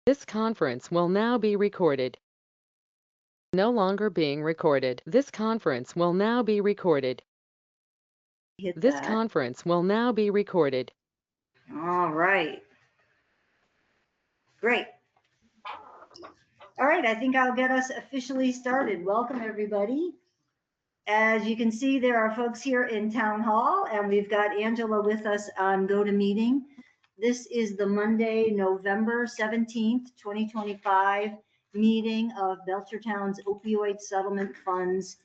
This conference will now be recorded. No longer being recorded. This conference will now be recorded. Hit This that. conference will now be recorded. All right. Great. All right, I think I'll get us officially started. Welcome, everybody. As you can see, there are folks here in Town Hall, and we've got Angela with us on GoToMeeting. This is the Monday, November 17th, 2025 meeting of Belchertown's Opioid Settlement Funds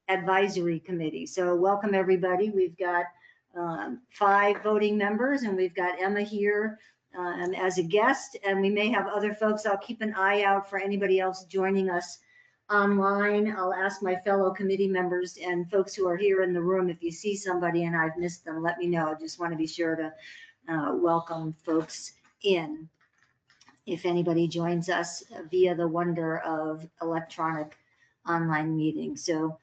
Advisory Committee. So welcome, everybody. We've got 5 voting members, and we've got Emma here as a guest, and we may have other folks. I'll keep an eye out for anybody else joining us online. I'll ask my fellow committee members and folks who are here in the room, if you see somebody and I've missed them, let me know. I just want to be sure to welcome folks in if anybody joins us via the wonder of electronic online meetings. So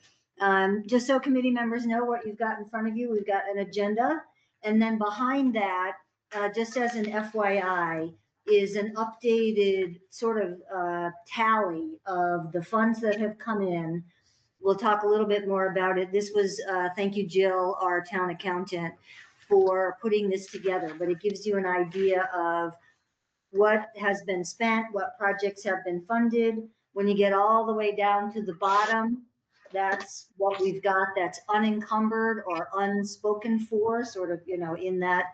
just so committee members know what you've got in front of you, we've got an agenda, and then behind that, just as an FYI, is an updated sort of tally of the funds that have come in. We'll talk a little bit more about it. This was, thank you, Jill, our town accountant, for putting this together, but it gives you an idea of what has been spent, what projects have been funded. When you get all the way down to the bottom, that's what we've got that's unencumbered or unspoken for, sort of, in that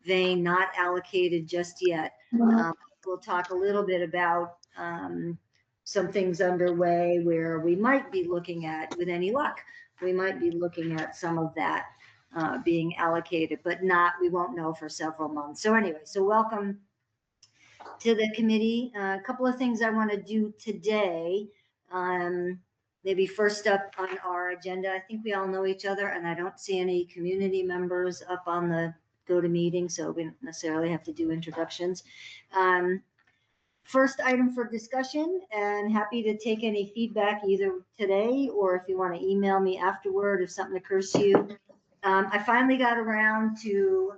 vein, not allocated just yet. We'll talk a little bit about some things underway where we might be looking at, with any luck, we might be looking at some of that being allocated, but we won't know for several months. So anyway, so welcome to the committee. A couple of things I want to do today. Maybe first up on our agenda, I think we all know each other, and I don't see any community members up on the GoToMeeting, so we don't necessarily have to do introductions. First item for discussion, and happy to take any feedback either today or if you want to email me afterward if something occurs to you. I finally got around to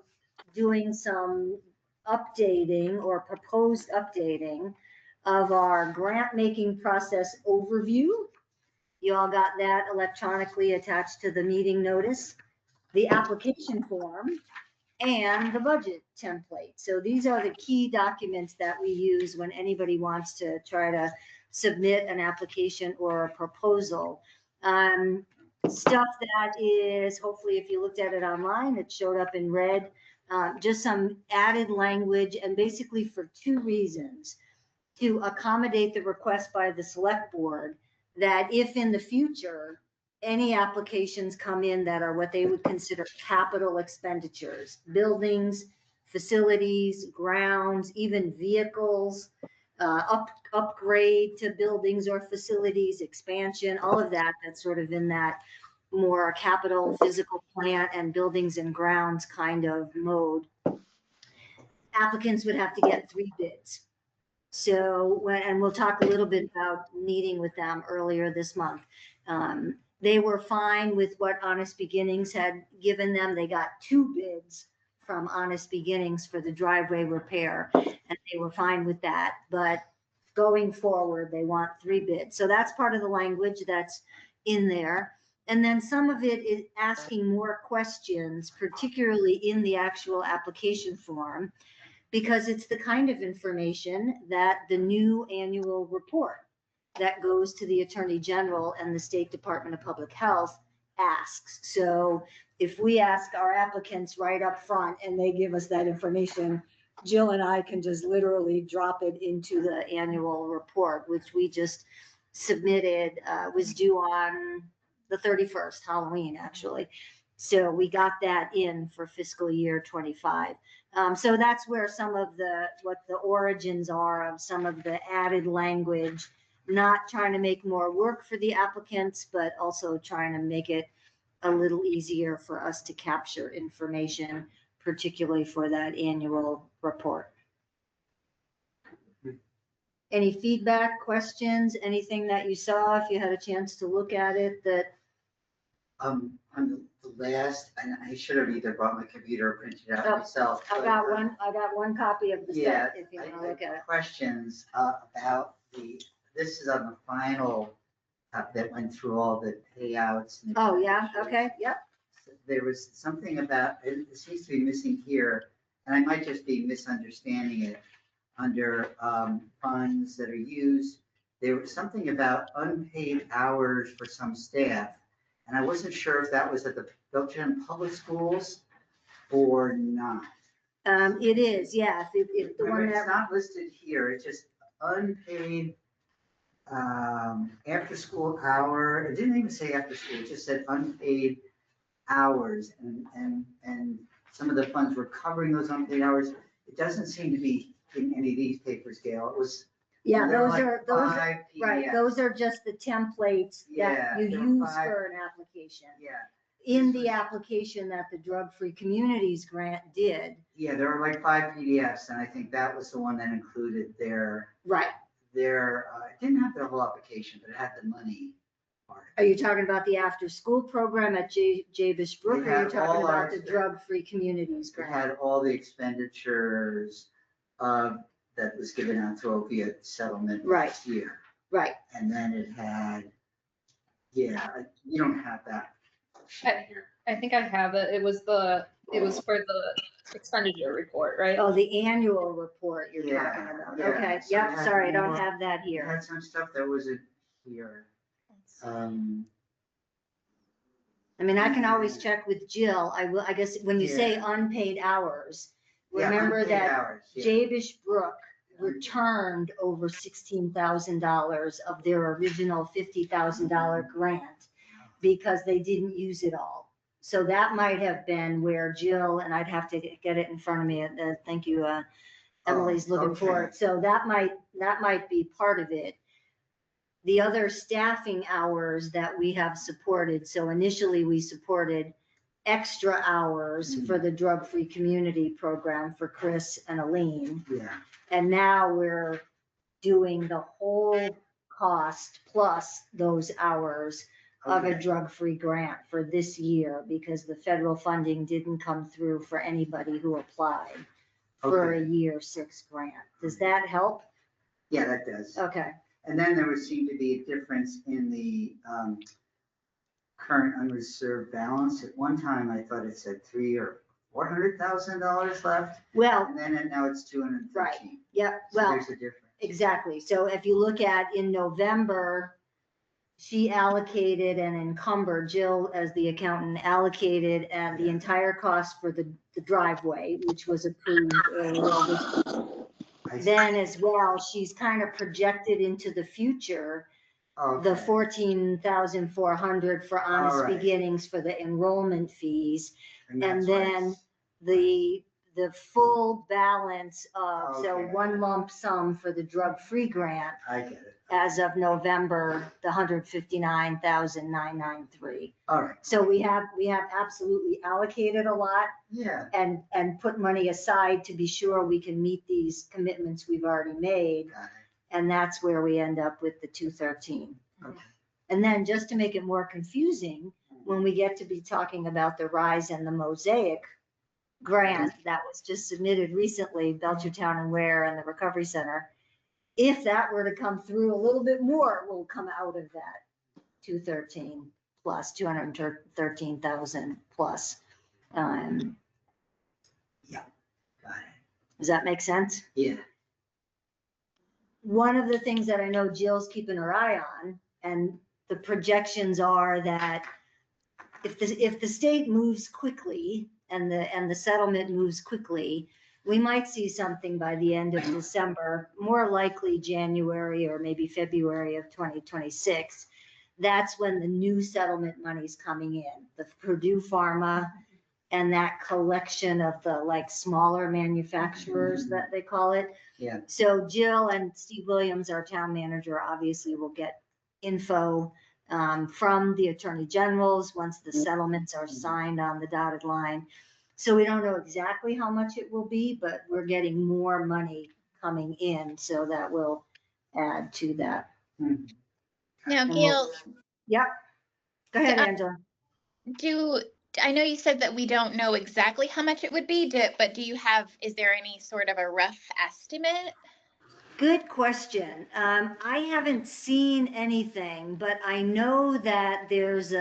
doing some updating or proposed updating of our grant making process overview. You all got that electronically attached to the meeting notice, the application form, and the budget template. So these are the key documents that we use when anybody wants to try to submit an application or a proposal. Stuff that is, hopefully, if you looked at it online, it showed up in red. Just some added language, and basically for 2 reasons: to accommodate the request by the select board that if in the future any applications come in that are what they would consider capital expenditures, buildings, facilities, grounds, even vehicles, upgrade to buildings or facilities, expansion, all of that, that's sort of in that more capital, physical plant and buildings and grounds kind of mode, applicants would have to get 3 bids. So, and we'll talk a little bit about meeting with them earlier this month. They were fine with what Honest Beginnings had given them. They got 2 bids from Honest Beginnings for the driveway repair, and they were fine with that. But going forward, they want 3 bids. So that's part of the language that's in there. And then some of it is asking more questions, particularly in the actual application form, because it's the kind of information that the new annual report that goes to the Attorney General and the State Department of Public Health asks. So if we ask our applicants right up front and they give us that information, Jill and I can just literally drop it into the annual report, which we just submitted, was due on the 31st, Halloween, actually. So we got that in for fiscal year 25. So that's where some of what the origins are of some of the added language, not trying to make more work for the applicants, but also trying to make it a little easier for us to capture information, particularly for that annual report. Any feedback, questions, anything that you saw, if you had a chance to look at it, that On the last, and I should have either brought my computer or printed it Oh, out myself. I got one copy of the Yeah, set if you I want to look at it. questions about this is on the final that went through all the payouts. And Oh, yeah, expenditures. okay, yep. There was something about, it seems to be missing here, and I might just be misunderstanding it, under funds that are used. There was something about unpaid hours for some staff, and I wasn't sure if that was at the Belchertown Public Schools or not. It is, yeah, if the Remember, one it's that, not listed here, it's just unpaid after-school hour. It didn't even say after school, it just said unpaid hours, and some of the funds were covering those unpaid hours. It doesn't seem to be in any of these papers, Gail. It was. yeah, there were those like are, 5 right, PDFs. those are just the templates Yeah, that you there were use 5. for an application. Yeah, In This the was- application that the Drug Free Communities Grant did, yeah, there were like 5 PDFs, and I think that was the one that included right. it didn't have their whole application, but it had the money part. Are you talking about the after-school program at Jabesh Brook, It or are you had talking all our- about the Drug Free Communities It Grant? had all the expenditures that was given out to opiate settlement Right. last year. Right, And then it had, you don't have that sheet here. I think I have it. It was for the expenditure report, right? oh, the annual report you're Yeah, talking about, yeah. okay, So yep, it had sorry, I don't more- have that It here. had some stuff that wasn't here. I mean, I can always check with Jill, I guess, when you say Yeah. unpaid hours, Yeah, remember unpaid that hours, yeah. Jabesh Brook returned over $16,000 of their original $50,000 grant because they didn't use it all. So that might have been where Jill, and I'd have to get it in front of me, thank you, Emily's looking for okay. it. So that might be part of it. The other staffing hours that we have supported, so initially we supported extra hours for the drug-free community program for Chris and Aline. Yeah, And now we're doing the whole cost plus those hours of a okay, drug-free grant for this year because the federal funding didn't come through for anybody who applied for a Okay. year 6 grant. Does that help? yeah, that does. Okay. And then there would seem to be a difference in the current unreserved balance. At one time, I thought it said $300,000 or $400,000 left, Well, and then now it's 213. yeah, So well, there's a difference. exactly. So if you look at in November, she allocated and encumbered, Jill as the accountant allocated and the entire cost for the driveway, which was approved earlier this I see. Then as well, she's kind of projected into the future, the Okay. 14,400 for honest All right. beginnings for the enrollment fees. And that's why then it's- the full balance of, so Okay. one lump sum for the drug-free grant I get it. as of November, the 159,993. All right, So we have absolutely allocated a lot yeah, and put money aside to be sure we can meet these commitments we've already made. got it. And that's where we end up with the 213. Okay. And then just to make it more confusing, when we get to be talking about the RISE and the Mosaic grant that was just submitted recently, Belchertown and Ware and the Recovery Center, if that were to come through a little bit more, it will come out of that 213 plus 213,000 plus. Got it. Does that make sense? Yeah, One of the things that I know Jill's keeping her eye on, and the projections are that if the state moves quickly and the settlement moves quickly, we might see something by the end of December, more likely January or maybe February of 2026. That's when the new settlement money's coming in, the Purdue Pharma and that collection of the like smaller manufacturers that they call it. yeah, So Jill and Steve Williams, our town manager, obviously will get info from the attorney generals once the settlements are signed on the dotted line. So we don't know exactly how much it will be, but we're getting more money coming in, so that will add to that. Now, And Gail, Yep. Go ahead, Yeah. Angela. I know you said that we don't know exactly how much it would be, but is there any sort of a rough estimate? Good question. I haven't seen anything, but I know that there's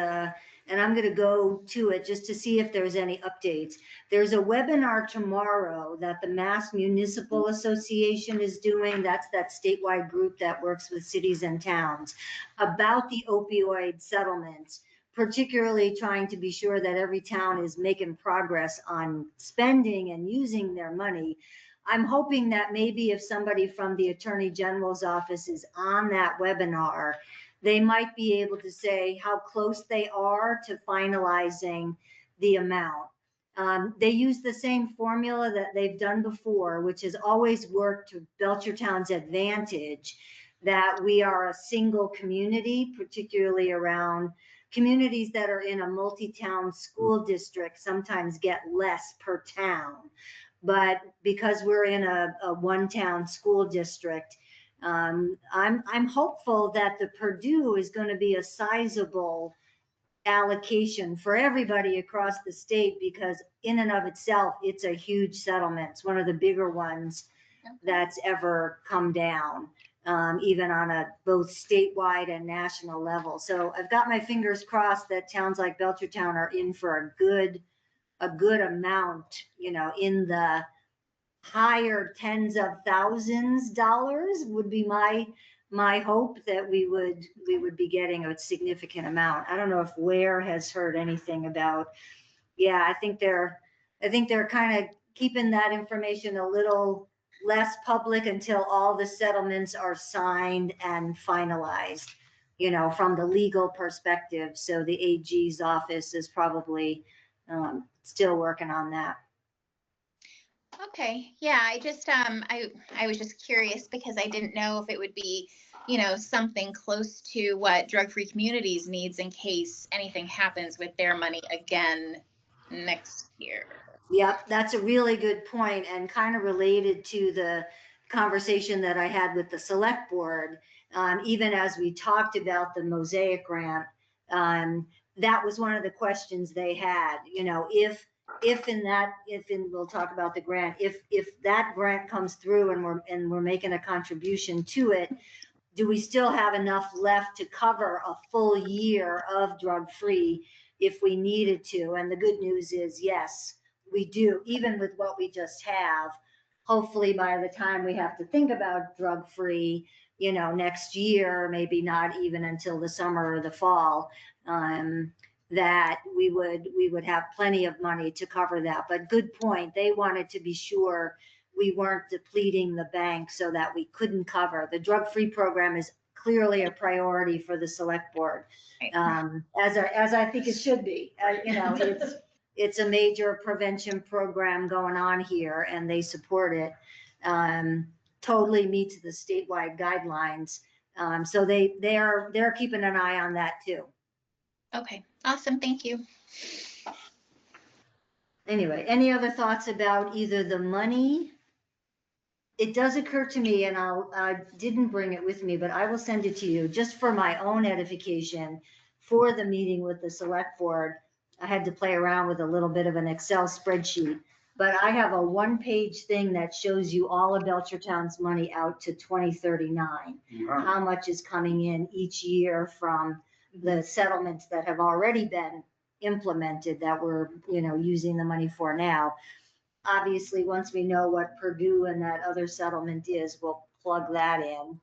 and I'm going to go to it just to see if there's any updates. There's a webinar tomorrow that the Mass Municipal Association is doing. That's that statewide group that works with cities and towns about the opioid settlements, particularly trying to be sure that every town is making progress on spending and using their money. I'm hoping that maybe if somebody from the Attorney General's office is on that webinar, they might be able to say how close they are to finalizing the amount. They use the same formula that they've done before, which has always worked to Belchertown's advantage, that we are a single community, particularly around communities that are in a multi-town school district sometimes get less per town. But because we're in a one town school district, I'm hopeful that the Purdue is going to be a sizable allocation for everybody across the state, because in and of itself, it's a huge settlement. It's one of the bigger ones that's ever come down, even on a both statewide and national level. So I've got my fingers crossed that towns like Belchertown are in for a good amount, in the higher tens of thousands dollars would be my hope, that we would be getting a significant amount. I don't know if Ware has heard anything about. Yeah, I think they're kind of keeping that information a little less public until all the settlements are signed and finalized, from the legal perspective. So the AG's office is probably still working on that. Okay, yeah, I was just curious because I didn't know if it would be, something close to what Drug Free Communities needs in case anything happens with their money again next year. Yep, that's a really good point, and kind of related to the conversation that I had with the select board. Even as we talked about the Mosaic grant, that was one of the questions they had. We'll talk about the grant, if that grant comes through and we're making a contribution to it, do we still have enough left to cover a full year of drug free if we needed to? And the good news is, yes, we do, even with what we just have. Hopefully by the time we have to think about drug free, next year, maybe not even until the summer or the fall, that we would have plenty of money to cover that. But good point. They wanted to be sure we weren't depleting the bank so that we couldn't cover. The drug-free program is clearly a priority for the select board, as I think it should be. It's a major prevention program going on here, and they support it. Totally meets the statewide guidelines. So they're keeping an eye on that too. Okay, awesome. Thank you. Anyway, any other thoughts about either the money? It does occur to me, and I didn't bring it with me, but I will send it to you just for my own edification. For the meeting with the select board, I had to play around with a little bit of an Excel spreadsheet, but I have a one-page thing that shows you all of Belchertown's money out to 2039. Wow. How much is coming in each year from the settlements that have already been implemented that we're, using the money for now. Obviously, once we know what Purdue and that other settlement is, we'll plug that in.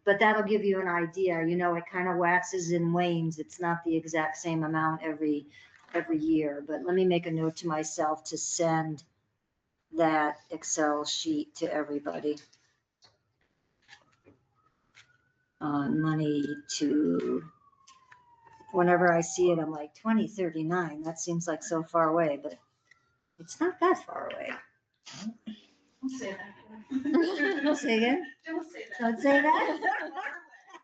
But that'll give you an idea. It kind of waxes and wanes. It's not the exact same amount every year. But let me make a note to myself to send that Excel sheet to everybody. Money to, whenever I see it, I'm like 2039. That seems like so far away, but it's not that far away. Don't say that. Don't say again? Don't say that. Don't say that?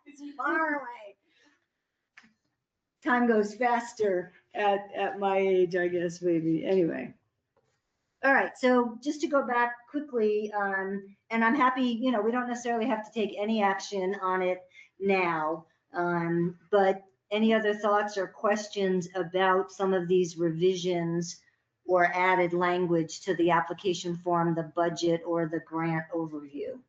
It's far away. Time goes faster at my age, I guess, maybe. Anyway. All right, so just to go back quickly, and I'm happy, we don't necessarily have to take any action on it now, but any other thoughts or questions about some of these revisions or added language to the application form, the budget, or the grant overview?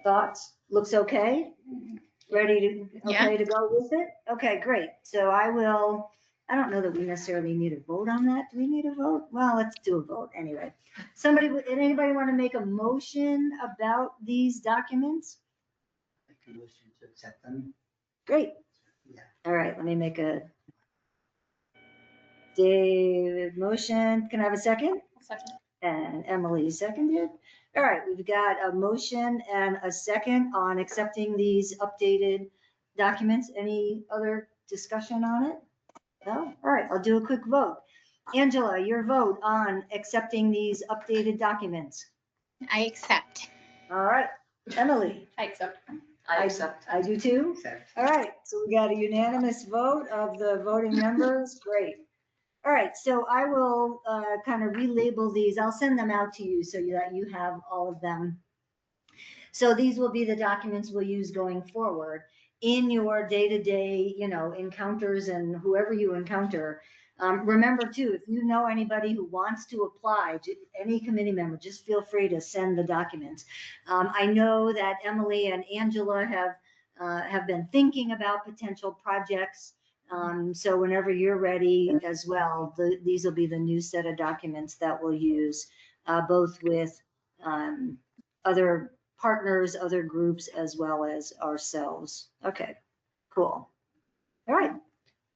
Thoughts? Looks okay? Ready to, Yeah. okay to go with it? Okay, great. So I don't know that we necessarily need a vote on that. Do we need a vote? Well, let's do a vote anyway. Anybody want to make a motion about these documents? Make a motion to accept them. Great. Yeah. All right, let me make a David motion. Can I have a second? Second. And Emily seconded. All right, we've got a motion and a second on accepting these updated documents. Any other discussion on it? No? All right, I'll do a quick vote. Angela, your vote on accepting these updated documents. I accept. All right, Emily. I accept. I accept. I do too. Accept. All right, so we got a unanimous vote of the voting members. Great. All right, so I will kind of relabel these. I'll send them out to you so that you have all of them. So these will be the documents we'll use going forward in your day-to-day, encounters and whoever you encounter. Remember too, if you know anybody who wants to apply, any committee member, just feel free to send the documents. I know that Emily and Angela have been thinking about potential projects. So whenever you're ready as well, these will be the new set of documents that we'll use, both with other partners, other groups, as well as ourselves. Okay, cool. All right,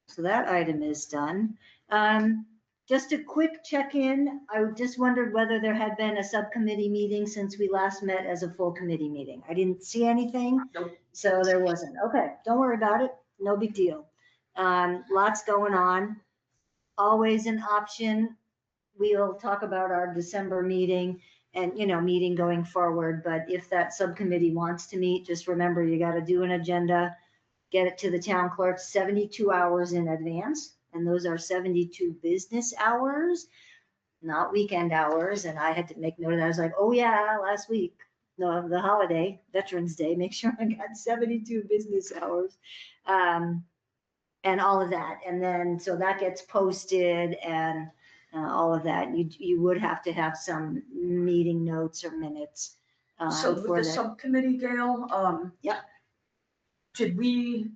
so that item is done. Just a quick check-in. I just wondered whether there had been a subcommittee meeting since we last met as a full committee meeting. I didn't see anything, Nope. so there wasn't. Okay, don't worry about it. No big deal. Lots going on. Always an option. We'll talk about our December meeting and, meeting going forward. But if that subcommittee wants to meet, just remember, you got to do an agenda, get it to the town clerk 72 hours in advance. And those are 72 business hours, not weekend hours. And I had to make note of that. I was like, oh yeah, last week, no, the holiday, Veterans Day, make sure I got 72 business hours. And all of that. And then, so that gets posted and all of that. You would have to have some meeting notes or minutes. So for with the that. subcommittee, Gail, Yeah. Did we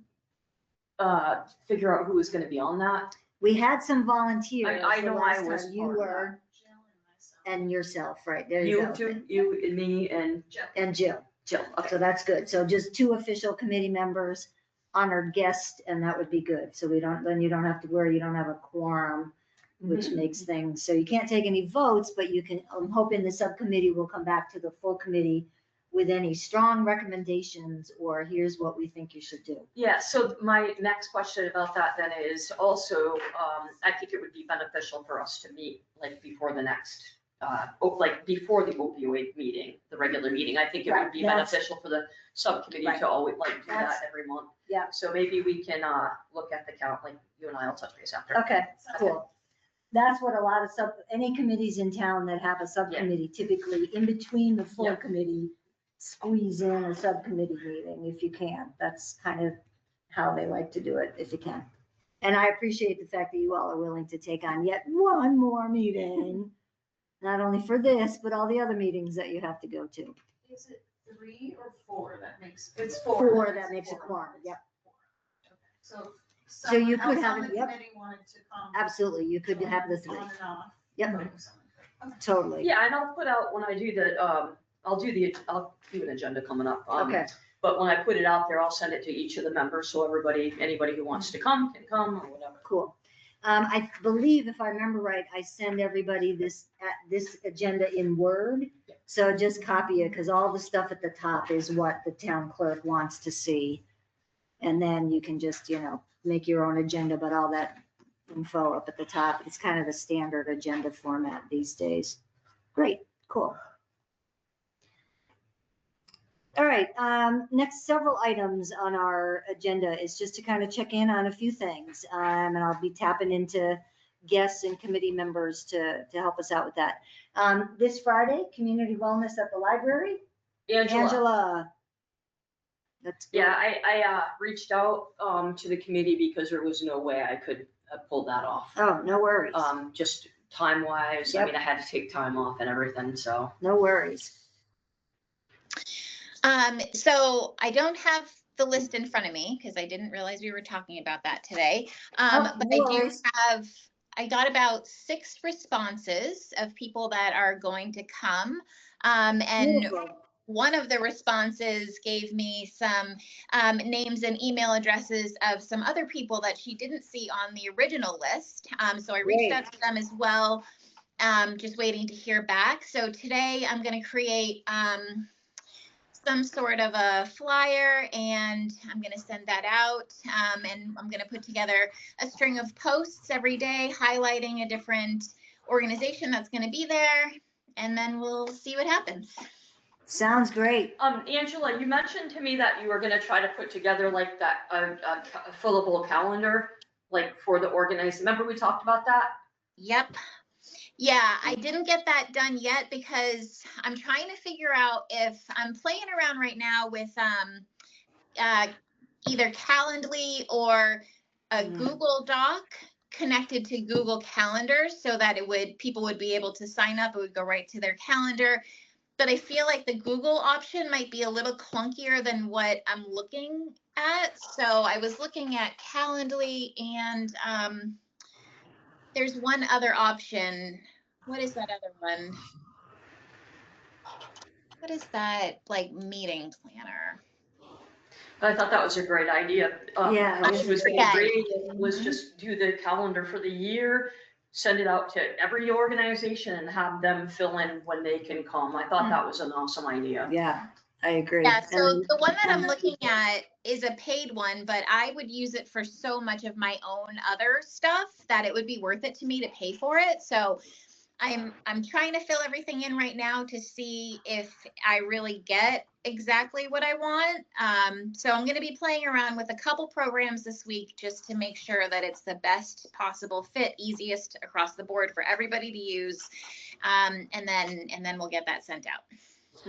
figure out who was gonna be on that? We had some volunteers. I the know last I was time. You part of were, and yourself, right? There you You go. two, you and me and And Jill. Jill, okay. So that's good. So just 2 official committee members, honored guest, and that would be good. So then you don't have to worry, you don't have a quorum, which makes things, so you can't take any votes, but you can, I'm hoping the subcommittee will come back to the full committee with any strong recommendations, or here's what we think you should do. Yeah, so my next question about that then is also, I think it would be beneficial for us to meet like before the next, like before the opioid meeting, the regular meeting. I think it would be beneficial for the subcommittee to always like do that every month. Yeah. So maybe we can look at the count, like you and I will touch base after. Okay, cool. That's what a lot of any committees in town that have a subcommittee, typically in between the full committee, squeeze in a subcommittee meeting if you can. That's kind of how they like to do it, if you can. And I appreciate the fact that you all are willing to take on yet one more meeting, not only for this, but all the other meetings that you have to go to. Is it 3 or 4 that makes? It's 4 that makes a quorum, yep. So you could have someone it, else on yep. the committee wanted to come. Absolutely, you could have the 3. On and off. Yep, totally. Yeah, and I'll put out when I do I'll do an agenda coming up. Okay. But when I put it out there, I'll send it to each of the members, so anybody who wants to come can come or whatever. Cool. I believe, if I remember right, I send everybody this agenda in Word. So just copy it, because all the stuff at the top is what the town clerk wants to see. And then you can just, make your own agenda, but all that info up at the top, it's kind of the standard agenda format these days. Great, cool. All right, next several items on our agenda is just to kind of check in on a few things. And I'll be tapping into guests and committee members to help us out with that. This Friday, community wellness at the library. Angela, That's good. Yeah, I reached out to the committee because there was no way I could have pulled that off. Oh, no worries. Just time wise, I Yep. mean, I had to take time off and everything, so. No worries. So I don't have the list in front of me because I didn't realize we were talking about that today. Oh, But no I do worries. I got about 6 responses of people that are going to come. And Beautiful. one of the responses gave me some names and email addresses of some other people that she didn't see on the original list. So I reached Great. out to them as well, just waiting to hear back. So today I'm going to create some sort of a flyer and I'm going to send that out. And I'm going to put together a string of posts every day highlighting a different organization that's going to be there. And then we'll see what happens. Sounds great. Angela, you mentioned to me that you were gonna try to put together like that, a fillable calendar, like for the organized, remember we talked about that? Yep. Yeah, I didn't get that done yet because I'm trying to figure out if I'm playing around right now with either Calendly or a Google Doc connected to Google Calendar so that people would be able to sign up. It would go right to their calendar. But I feel like the Google option might be a little clunkier than what I'm looking at. So I was looking at Calendly and there's one other option. What is that other one? What is that, like, meeting planner? I thought that was a great idea. Yeah, What it she was is. gonna create was just do the calendar for the year, send it out to every organization and have them fill in when they can come. I thought that was an awesome idea. Yeah, I agree. Yeah, so And the one that I'm looking at is a paid one, but I would use it for so much of my own other stuff that it would be worth it to me to pay for it. So I'm trying to fill everything in right now to see if I really get exactly what I want. So I'm going to be playing around with a couple programs this week just to make sure that it's the best possible fit, easiest across the board for everybody to use. And then we'll get that sent out.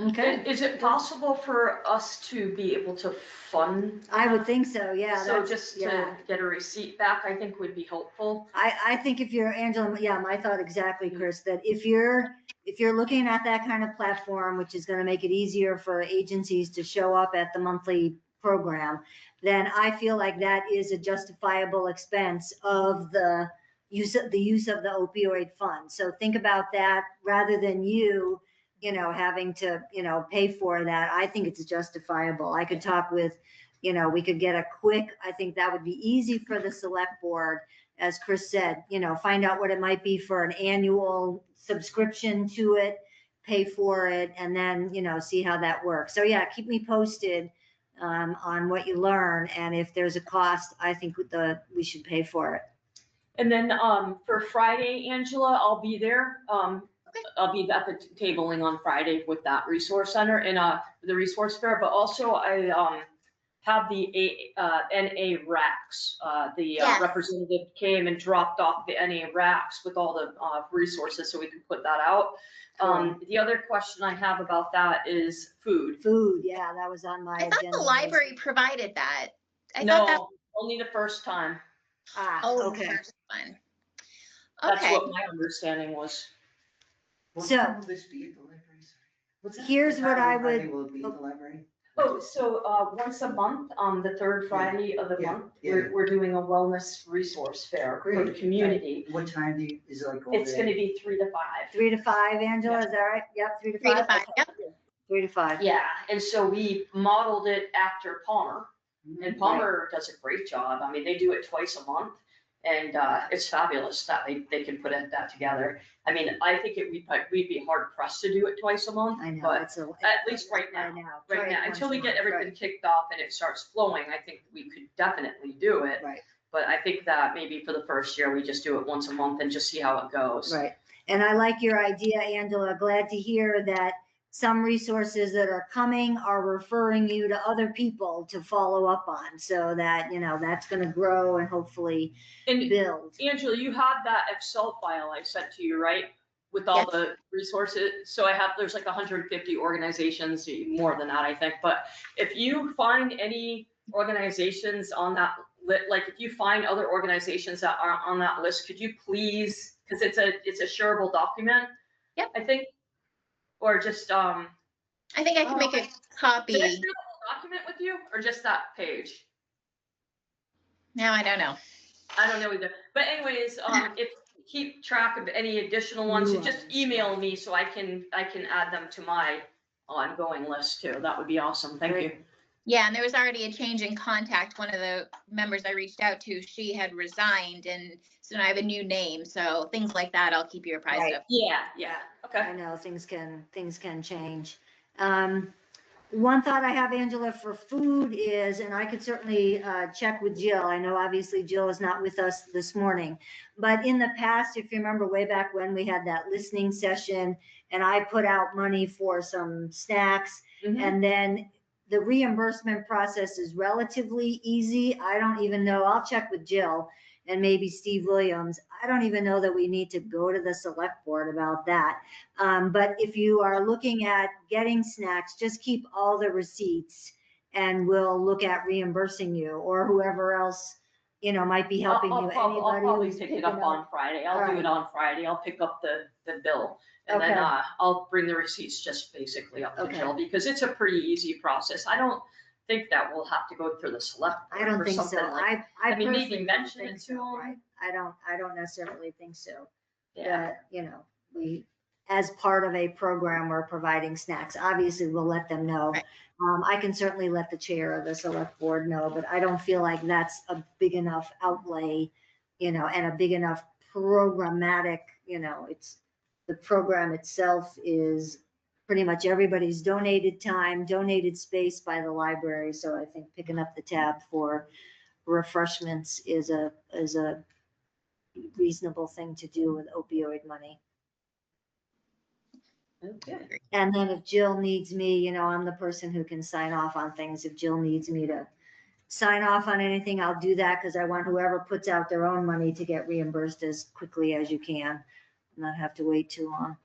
okay, Is it possible for us to be able to fund? I would think so. Yeah. So that's- just yeah. to get a receipt back, I think would be helpful. I think if you're Angela, yeah, my thought exactly, Chris, that if you're looking at that kind of platform, which is going to make it easier for agencies to show up at the monthly program, then I feel like that is a justifiable expense of the use of the opioid fund. So think about that rather than you having to, pay for that. I think it's justifiable. I could talk with, we could get a quick, I think that would be easy for the select board, as Chris said, find out what it might be for an annual subscription to it, pay for it, and then, see how that works. So yeah, keep me posted on what you learn. And if there's a cost, I think we should pay for it. And then for Friday, Angela, I'll be there. I'll be at the tabling on Friday with that resource center and the resource fair, but also I have the NA racks. Yes. Representative came and dropped off the NA racks with all the resources so we can put that out. The other question I have about that is food. Food, yeah, that was on my I thought agenda. the library provided that. No, only the first time. Okay. The first one. That's Okay. what my understanding was. So- What time will this be at the library? Sorry. What's that? Here's what I Friday would- Will it be at the library? Oh, so once a month, on the third Friday of the Yeah, month, yeah. we're doing a wellness resource fair for the Great. community. What time is it like all It's day? gonna be 3 to 5. 3 to 5, Angela, is that right? Yep, 3 to 5. 3 to 5, Okay. yep. 3 to 5. Yeah, and so we modeled it after Palmer, and Right. Palmer does a great job. I mean, they do it twice a month, and it's fabulous that they can put that together. I mean, I think we'd be hard pressed to do it twice a month, I know, but it's a. at least right now. Try right it now, once until a we get month, everything kicked off and it starts flowing, I think we could definitely do it. Right, But I think that maybe for the first year, we just do it once a month and just see how it goes. right. And I like your idea, Angela. Glad to hear that some resources that are coming are referring you to other people to follow up on, so that, that's gonna grow and hopefully And build. Angela, you have that Excel file I sent to you, right? with all Yes. the resources. So there's like 150 organizations, more than that, I think. But if you find any organizations on that, like if you find other organizations that are on that list, could you please, because it's a shareable document. Yep. I think, or just, I think I can make a did I copy. share the whole document with you or just that page? Now I don't know. I don't know either. But anyways, if you keep track of any additional ones, you just email me so I can add them to my ongoing list too. That would be awesome. Thank you. Yeah, and there was already a change in contact. One of the members I reached out to, she had resigned, and so now I have a new name. So things like that, I'll keep you apprised Right. of. Yeah. Okay. I know things can change. One thought I have, Angela, for food is, and I could certainly check with Jill. I know obviously Jill is not with us this morning, but in the past, if you remember way back when we had that listening session and I put out money for some snacks, and then the reimbursement process is relatively easy. I don't even know, I'll check with Jill and maybe Steve Williams. I don't even know that we need to go to the select board about that. But if you are looking at getting snacks, just keep all the receipts and we'll look at reimbursing you, or whoever else, might be helping you. I'll probably who's pick it picking up on Friday. I'll do it on Friday. I'll pick up the bill. And then Okay. I'll bring the receipts just basically up to Okay. Jill, because it's a pretty easy process. I don't think that we'll have to go through the select board I don't or think so. something like. I mean, maybe personally mention don't it think to so, them. right? I don't necessarily think so. Yeah. But, we, as part of a program, we're providing snacks. Obviously, we'll let them know. Right. I can certainly let the chair of the select board know, but I don't feel like that's a big enough outlay, and a big enough programmatic, it's, the program itself is pretty much everybody's donated time, donated space by the library. So I think picking up the tab for refreshments is a reasonable thing to do with opioid money. Okay. And then if Jill needs me, I'm the person who can sign off on things. If Jill needs me to sign off on anything, I'll do that, because I want whoever puts out their own money to get reimbursed as quickly as you can, not have to wait too long.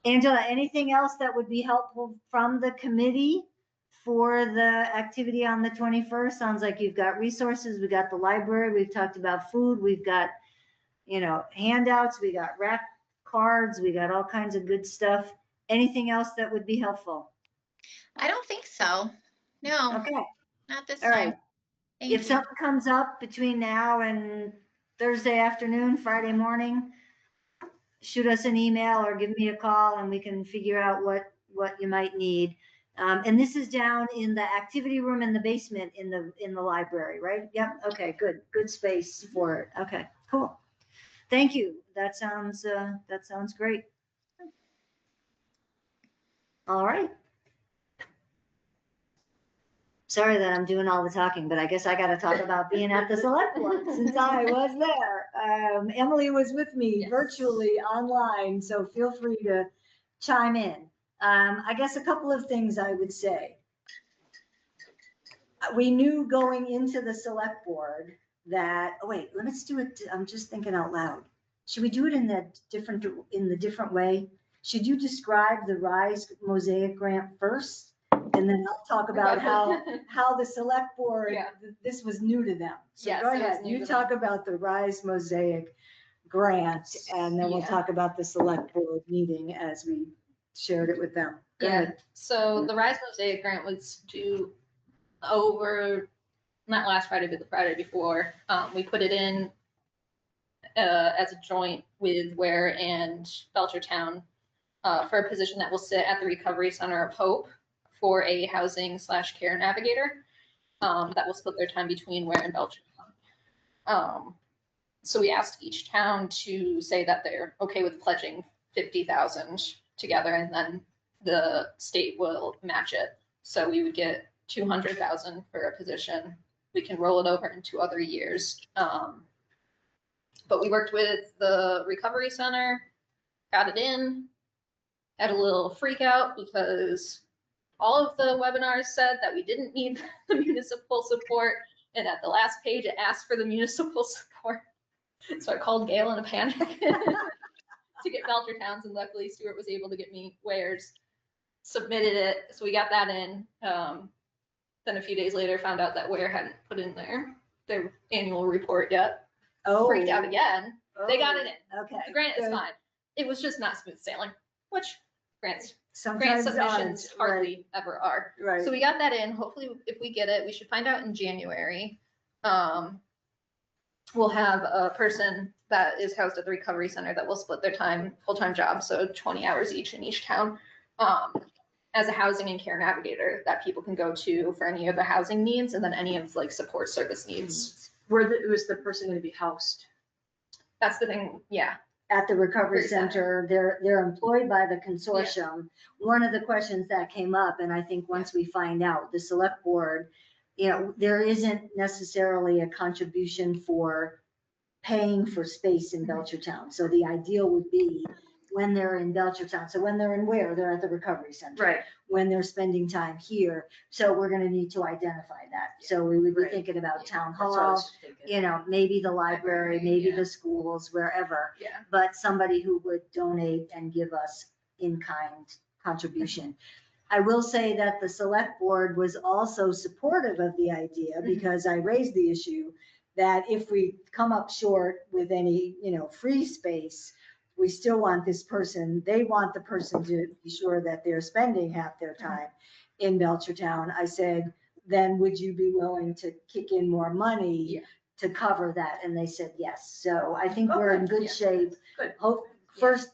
Angela, anything else that would be helpful from the committee for the activity on the 21st? Sounds like you've got resources. We got the library. We've talked about food. We've got, handouts. We got rack cards. We got all kinds of good stuff. Anything else that would be helpful? I don't think so. No, Okay. not this All time. right. Thank If you. something comes up between now and Thursday afternoon, Friday morning, shoot us an email or give me a call and we can figure out what you might need. And this is down in the activity room in the basement in the library, right? Yep. Okay, good space for it. Okay, cool. Thank you. That sounds great. All right. Sorry that I'm doing all the talking, but I guess I got to talk about being at the select board since I was there. Emily was with me virtually online, so feel free to chime in. I guess a couple of things I would say. We knew going into the select board that, wait, let's do it. I'm just thinking out loud. Should we do it in the different way? Should you describe the RISE Mosaic grant first? And then I'll talk about how the select board, this was new to them. So Yes, go it was ahead, new you to talk about the RISE Mosaic grant, and then we'll talk about the select board meeting as we shared it with them. Go ahead. So the Rise Mosaic grant was due over, not last Friday, but the Friday before. We put it in as a joint with Ware and Belchertown for a position that will sit at the Recovery Center of Hope for a housing/care navigator that will split their time between Ware and Belchertown. So we asked each town to say that they're okay with pledging 50,000 together, and then the state will match it. So we would get 200,000 for a position. We can roll it over into other years. But we worked with the Recovery Center, got it in, had a little freak out because all of the webinars said that we didn't need the municipal support. And at the last page, it asked for the municipal support. So I called Gail in a panic. to get Belchertowns, and luckily Stuart was able to get me Wares, submitted it, so we got that in. Then a few days later, found out that Ware hadn't put in their annual report yet. Oh. Freaked out again. They got it in. Okay. The grant is good. fine. It was just not smooth sailing, which grant Sometimes submissions aren't, hardly ever are. Right. So we got that in. Hopefully, if we get it, we should find out in January. We'll have a person that is housed at the recovery center that will split their time, full-time job, so 20 hours each in each town, as a housing and care navigator that people can go to for any of the housing needs and then any of like support service needs. Was the person gonna be housed? That's the thing, yeah. At the recovery Recovery center. center, they're employed by the consortium. One of the questions that came up, and I think once we find out, the select board, there isn't necessarily a contribution for paying for space in Belchertown. So the ideal would be when they're in Belchertown. So when they're in Ware, they're at the recovery center. Right. When they're spending time here. So we're gonna need to identify that. So we would be Right. thinking about town That's what I hall, was thinking. maybe the library, maybe yeah. the schools, wherever. Yeah. But somebody who would donate and give us in-kind contribution. I will say that the select board was also supportive of the idea because I raised the issue that if we come up short with any, free space, we still want they want the person to be sure that they're spending half their time in Belchertown. I said, then would you be willing to kick in more money to cover that? And they said yes. So I think we're in good shape. Good. First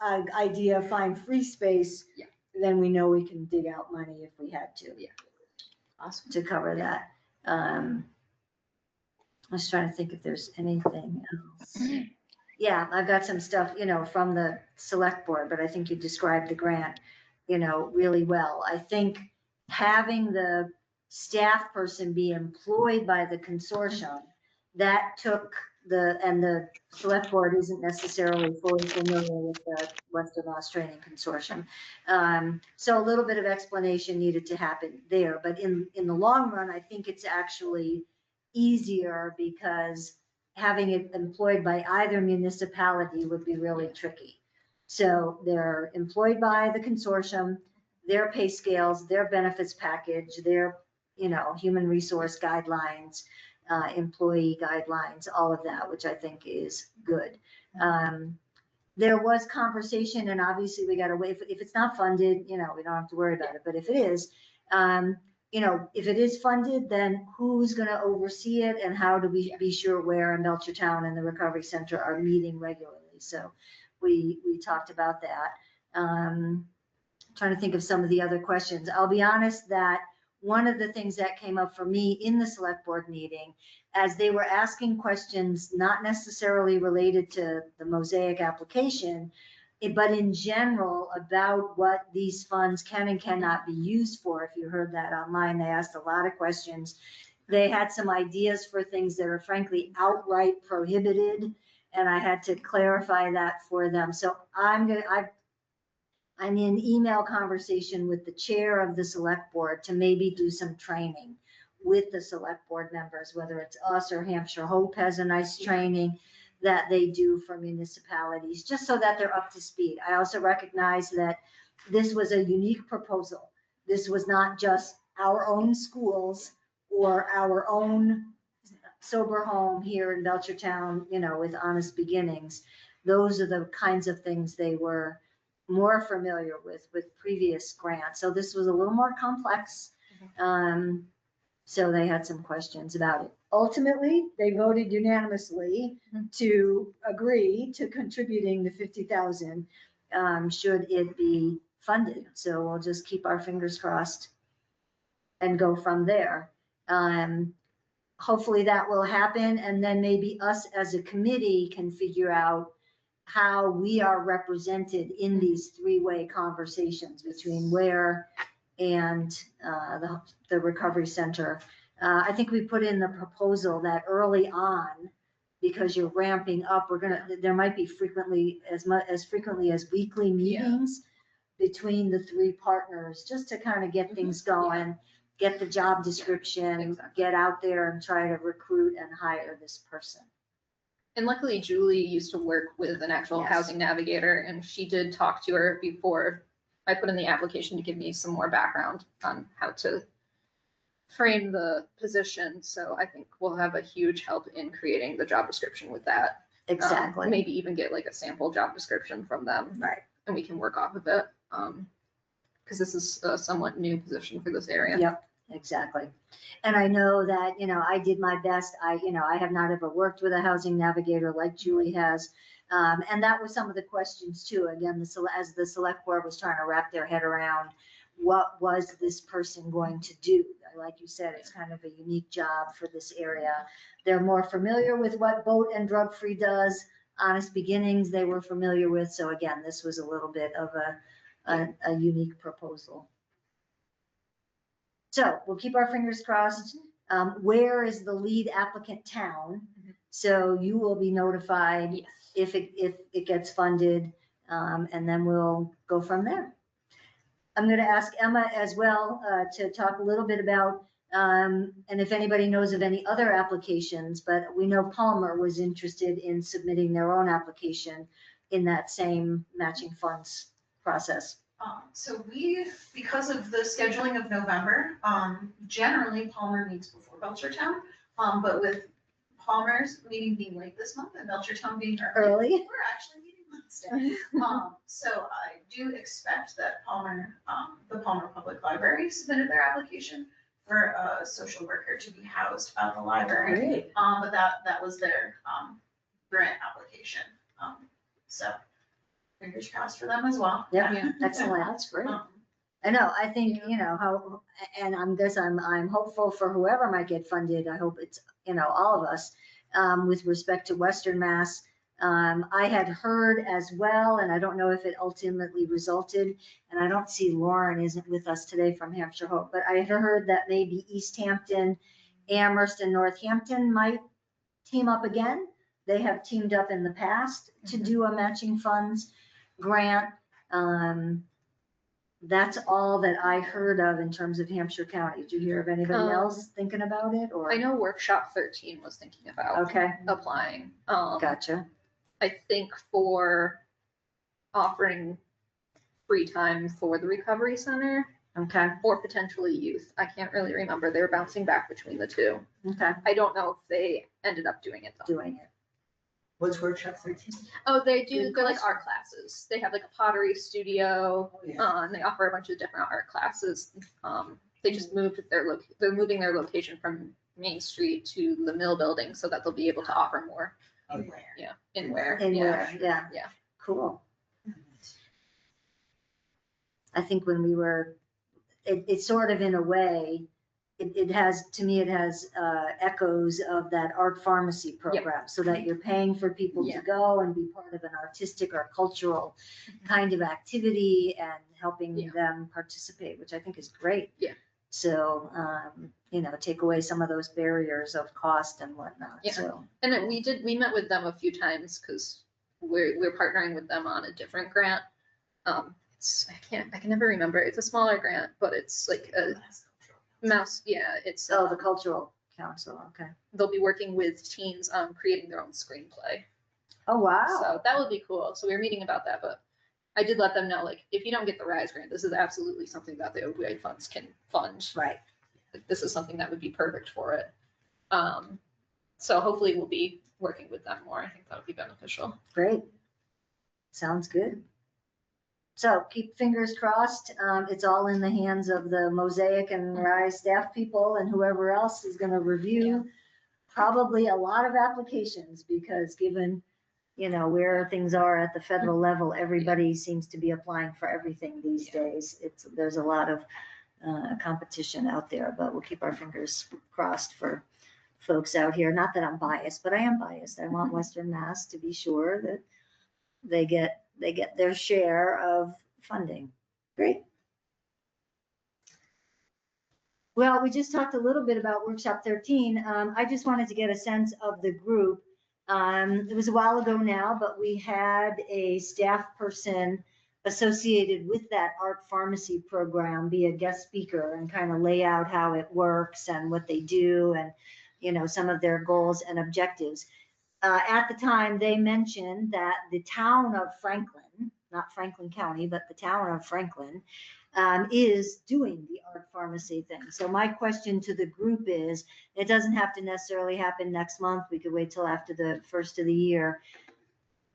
idea, find free space. Yeah. Then we know we can dig out money if we had to. Yeah. Awesome. To cover that. I was trying to think if there's anything else. Yeah, I've got some stuff, from the select board, but I think you described the grant, really well. I think having the staff person be employed by the consortium, that took and the select board isn't necessarily fully familiar with the Western Mass Training Consortium. So a little bit of explanation needed to happen there, but in the long run, I think it's actually easier because having it employed by either municipality would be really tricky. So they're employed by the consortium, their pay scales, their benefits package, their, human resource guidelines, employee guidelines, all of that, which I think is good. There was conversation, and obviously we got to wait. If it's not funded, we don't have to worry about it. But if it is, if it is funded, then who's going to oversee it, and how do we be sure Ware and Belchertown and the recovery center are meeting regularly? So we talked about that. Trying to think of some of the other questions. I'll be honest that one of the things that came up for me in the select board meeting, as they were asking questions not necessarily related to the Mosaic application, but in general about what these funds can and cannot be used for. If you heard that online, they asked a lot of questions. They had some ideas for things that are frankly outright prohibited, and I had to clarify that for them. So I'm in email conversation with the chair of the select board to maybe do some training with the select board members, whether it's us or Hampshire Hope has a nice training that they do for municipalities, just so that they're up to speed. I also recognize that this was a unique proposal. This was not just our own schools or our own sober home here in Belchertown, with Honest Beginnings. Those are the kinds of things they were more familiar with previous grants. So this was a little more complex. So they had some questions about it. Ultimately, they voted unanimously to agree to contributing the 50,000 should it be funded. So we'll just keep our fingers crossed and go from there. Hopefully that will happen, and then maybe us as a committee can figure out how we are represented in these three-way conversations between Ware and the recovery center. I think we put in the proposal that early on, because you're ramping up, there might be frequently as weekly meetings between the three partners, just to kind of get things going, get the job description, get out there and try to recruit and hire this person. And luckily Julie used to work with an actual Yes. housing navigator, and she did talk to her before I put in the application to give me some more background on how to frame the position. So I think we'll have a huge help in creating the job description with that. Exactly. Maybe even get like a sample job description from them, Right. and we can work off of it. Because this is a somewhat new position for this area. Yep, exactly. And I know that, I did my best. I have not ever worked with a housing navigator like Julie has. And that was some of the questions too. Again, as the select board was trying to wrap their head around, what was this person going to do? Like you said, it's kind of a unique job for this area. They're more familiar with what Boat and Drug Free does. Honest Beginnings, they were familiar with. So again, this was a little bit of a unique proposal. So we'll keep our fingers crossed. Where is the lead applicant town? So you will be notified Yes. if it gets funded, and then we'll go from there. I'm going to ask Emma as well to talk a little bit about, and if anybody knows of any other applications, but we know Palmer was interested in submitting their own application in that same matching funds process. So we, because of the scheduling of November, generally Palmer meets before Belchertown. But with Palmer's meeting being late this month and Belchertown being early, we're actually meeting Wednesday. So I do expect that Palmer, the Palmer Public Library submitted their application for a social worker to be housed at the library. Great. But that was their grant application. So fingers crossed for them as well. Yeah, excellent. That's great. I know, I think, and I'm hopeful for whoever might get funded. I hope it's, all of us, with respect to Western Mass. I had heard as well, and I don't know if it ultimately resulted, and I don't see Lauren isn't with us today from Hampshire Hope, but I had heard that maybe East Hampton, Amherst, and Northampton might team up again. They have teamed up in the past to do a matching funds grant. That's all that I heard of in terms of Hampshire County. Did you hear of anybody else thinking about it, or? I know Workshop 13 was thinking about Okay, applying. gotcha. I think for offering free time for the recovery center Okay, or potentially youth. I can't really remember. They were bouncing back between the two. okay, I don't know if they ended up doing it though. doing it. What's workshop 13? Oh, they do. Good They're like question. art classes. They have like a pottery studio, Oh, yeah. and they offer a bunch of different art classes. They just moved they're moving their location from Main Street to the Mill Building so that they'll be able to offer more. Oh, Yeah, in where. And Yeah. where, yeah. Yeah. Cool. I think when we were, it's sort of in a way, it has, to me, it has echoes of that art pharmacy program, so that you're paying for people to Yeah. go and be part of an artistic or cultural kind of activity and helping Yeah. them participate, which I think is great. Yeah. So, take away some of those barriers of cost and whatnot, Yeah. so. And then we met with them a few times because we're partnering with them on a different grant. I can never remember. It's a smaller grant, but it's like a mouse. Yeah, it's Oh, the cultural council, okay. they'll be working with teens on creating their own screenplay. Oh, wow. So that would be cool. So we were meeting about that, but I did let them know, like, if you don't get the RISE grant, this is absolutely something that the opioid funds can fund. Right. Like, this is something that would be perfect for it. So hopefully we'll be working with them more. I think that would be beneficial. Great. Sounds good. So keep fingers crossed. It's all in the hands of the Mosaic and RISE staff people and whoever else is going to review probably a lot of applications, because given, where things are at the federal level, everybody seems to be applying for everything these days. There's a lot of competition out there, but we'll keep our fingers crossed for folks out here. Not that I'm biased, but I am biased. I want Western Mass to be sure that they get their share of funding. Great. Well, we just talked a little bit about Workshop 13. I just wanted to get a sense of the group. It was a while ago now, but we had a staff person associated with that art pharmacy program be a guest speaker and kind of lay out how it works and what they do and, some of their goals and objectives. at the time, they mentioned that the town of Franklin, not Franklin County, but the town of Franklin, is doing the art pharmacy thing. So my question to the group is, it doesn't have to necessarily happen next month. We could wait till after the first of the year.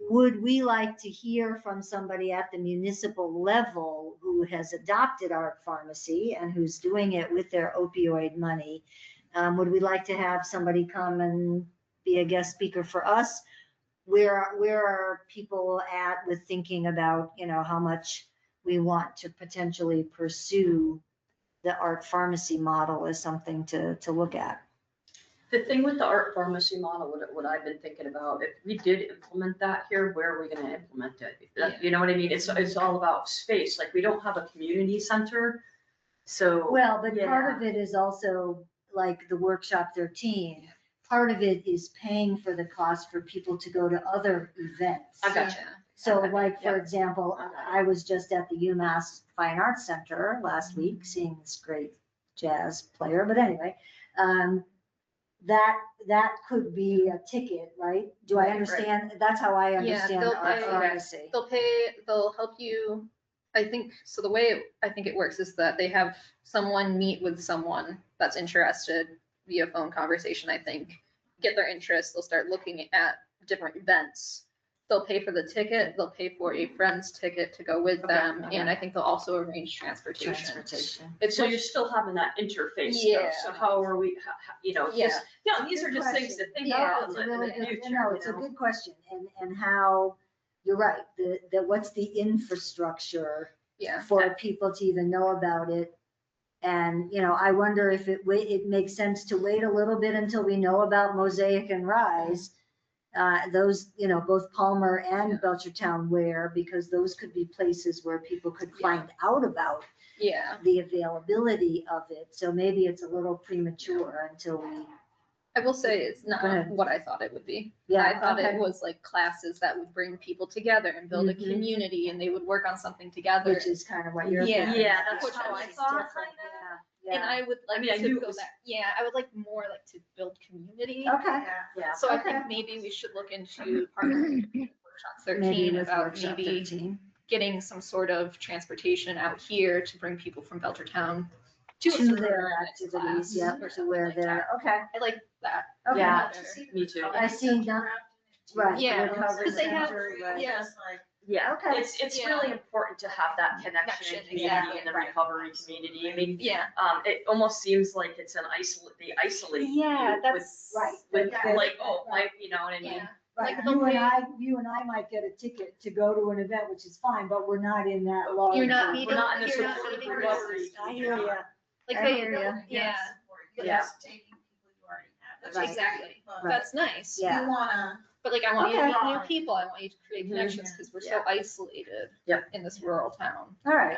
Would we like to hear from somebody at the municipal level who has adopted art pharmacy and who's doing it with their opioid money? Would we like to have somebody come and be a guest speaker for us? Where are people at with thinking about, how much we want to potentially pursue the art pharmacy model as something to look at? The thing with the art pharmacy model, what I've been thinking about, if we did implement that here, where are we gonna implement it? You know what I mean? It's all about space. Like, we don't have a community center, so. Well, but part of it is also like the workshop 13. Part of it is paying for the cost for people to go to other events. I gotcha. So Okay, like, for yep. example, I was just at the UMass Fine Arts Center last week, seeing this great jazz player, but anyway, that could be a ticket, right? Do I Right, understand? That's how I understand they'll art pay- pharmacy. They'll help you, I think, so the way I think it works is that they have someone meet with someone that's interested via phone conversation, I think, get their interest, they'll start looking at different events. They'll pay for the ticket, they'll pay for a friend's ticket to go with them, and I think they'll also arrange transportation. It's So much- you're still having that interface though, Yeah. so how are we, Yeah. these are just things to think Yeah. about It's a in really the good, future, no, it's a good question, and how, you're right, what's the infrastructure Yeah, for people to even know about it? And, I wonder if it makes sense to wait a little bit until we know about Mosaic and Rise. Those, both Palmer and Belchertown Ware, because those could be places where people could find out about yeah. the availability of it. So maybe it's a little premature until we, I will say it's Go ahead. not what I thought it would be. yeah, I thought okay. it was like classes that would bring people together and build a Mhm. community, and they would work on something together. Which is kind of what you're Yeah. thinking. Yeah, that's Which how I is thought, different, kinda. Yeah, And yeah. I would like I to knew it build was- that. Yeah, I would like more like to build community. Okay, Yeah. So I Okay. think maybe we should look into partnering with Workshop maybe 13 with about workshop maybe 13. getting some sort of transportation out here to bring people from Belchertown to a To certain their next activities, class yep, or to something where like they're, that. okay. I like that. Okay. Yeah. better. Me too. I see that. Right. Yeah, recovery 'cause they have- center, right. yeah. Yeah, Okay. it's Yeah. really important to have that connection Connection, and community exactly, in the right. recovery community. I mean, Yeah, it almost seems like it's they isolate yeah, you that's Right. with Yeah. like, oh, you know what I mean? yeah. Right, Like, you and I might get a ticket to go to an event, which is fine, but we're not in that large. You're not group. meeting- We're not in the you're not support meeting recovery. I hear you. Like I they, hear ya. yeah, Yeah. Taking people you already have. Right. exactly. But That's nice. Yeah. You wanna, But like, I want you to Okay. meet new people. I want you to create Mhm. connections because we're Yeah. so isolated Yep. in this rural town. All right.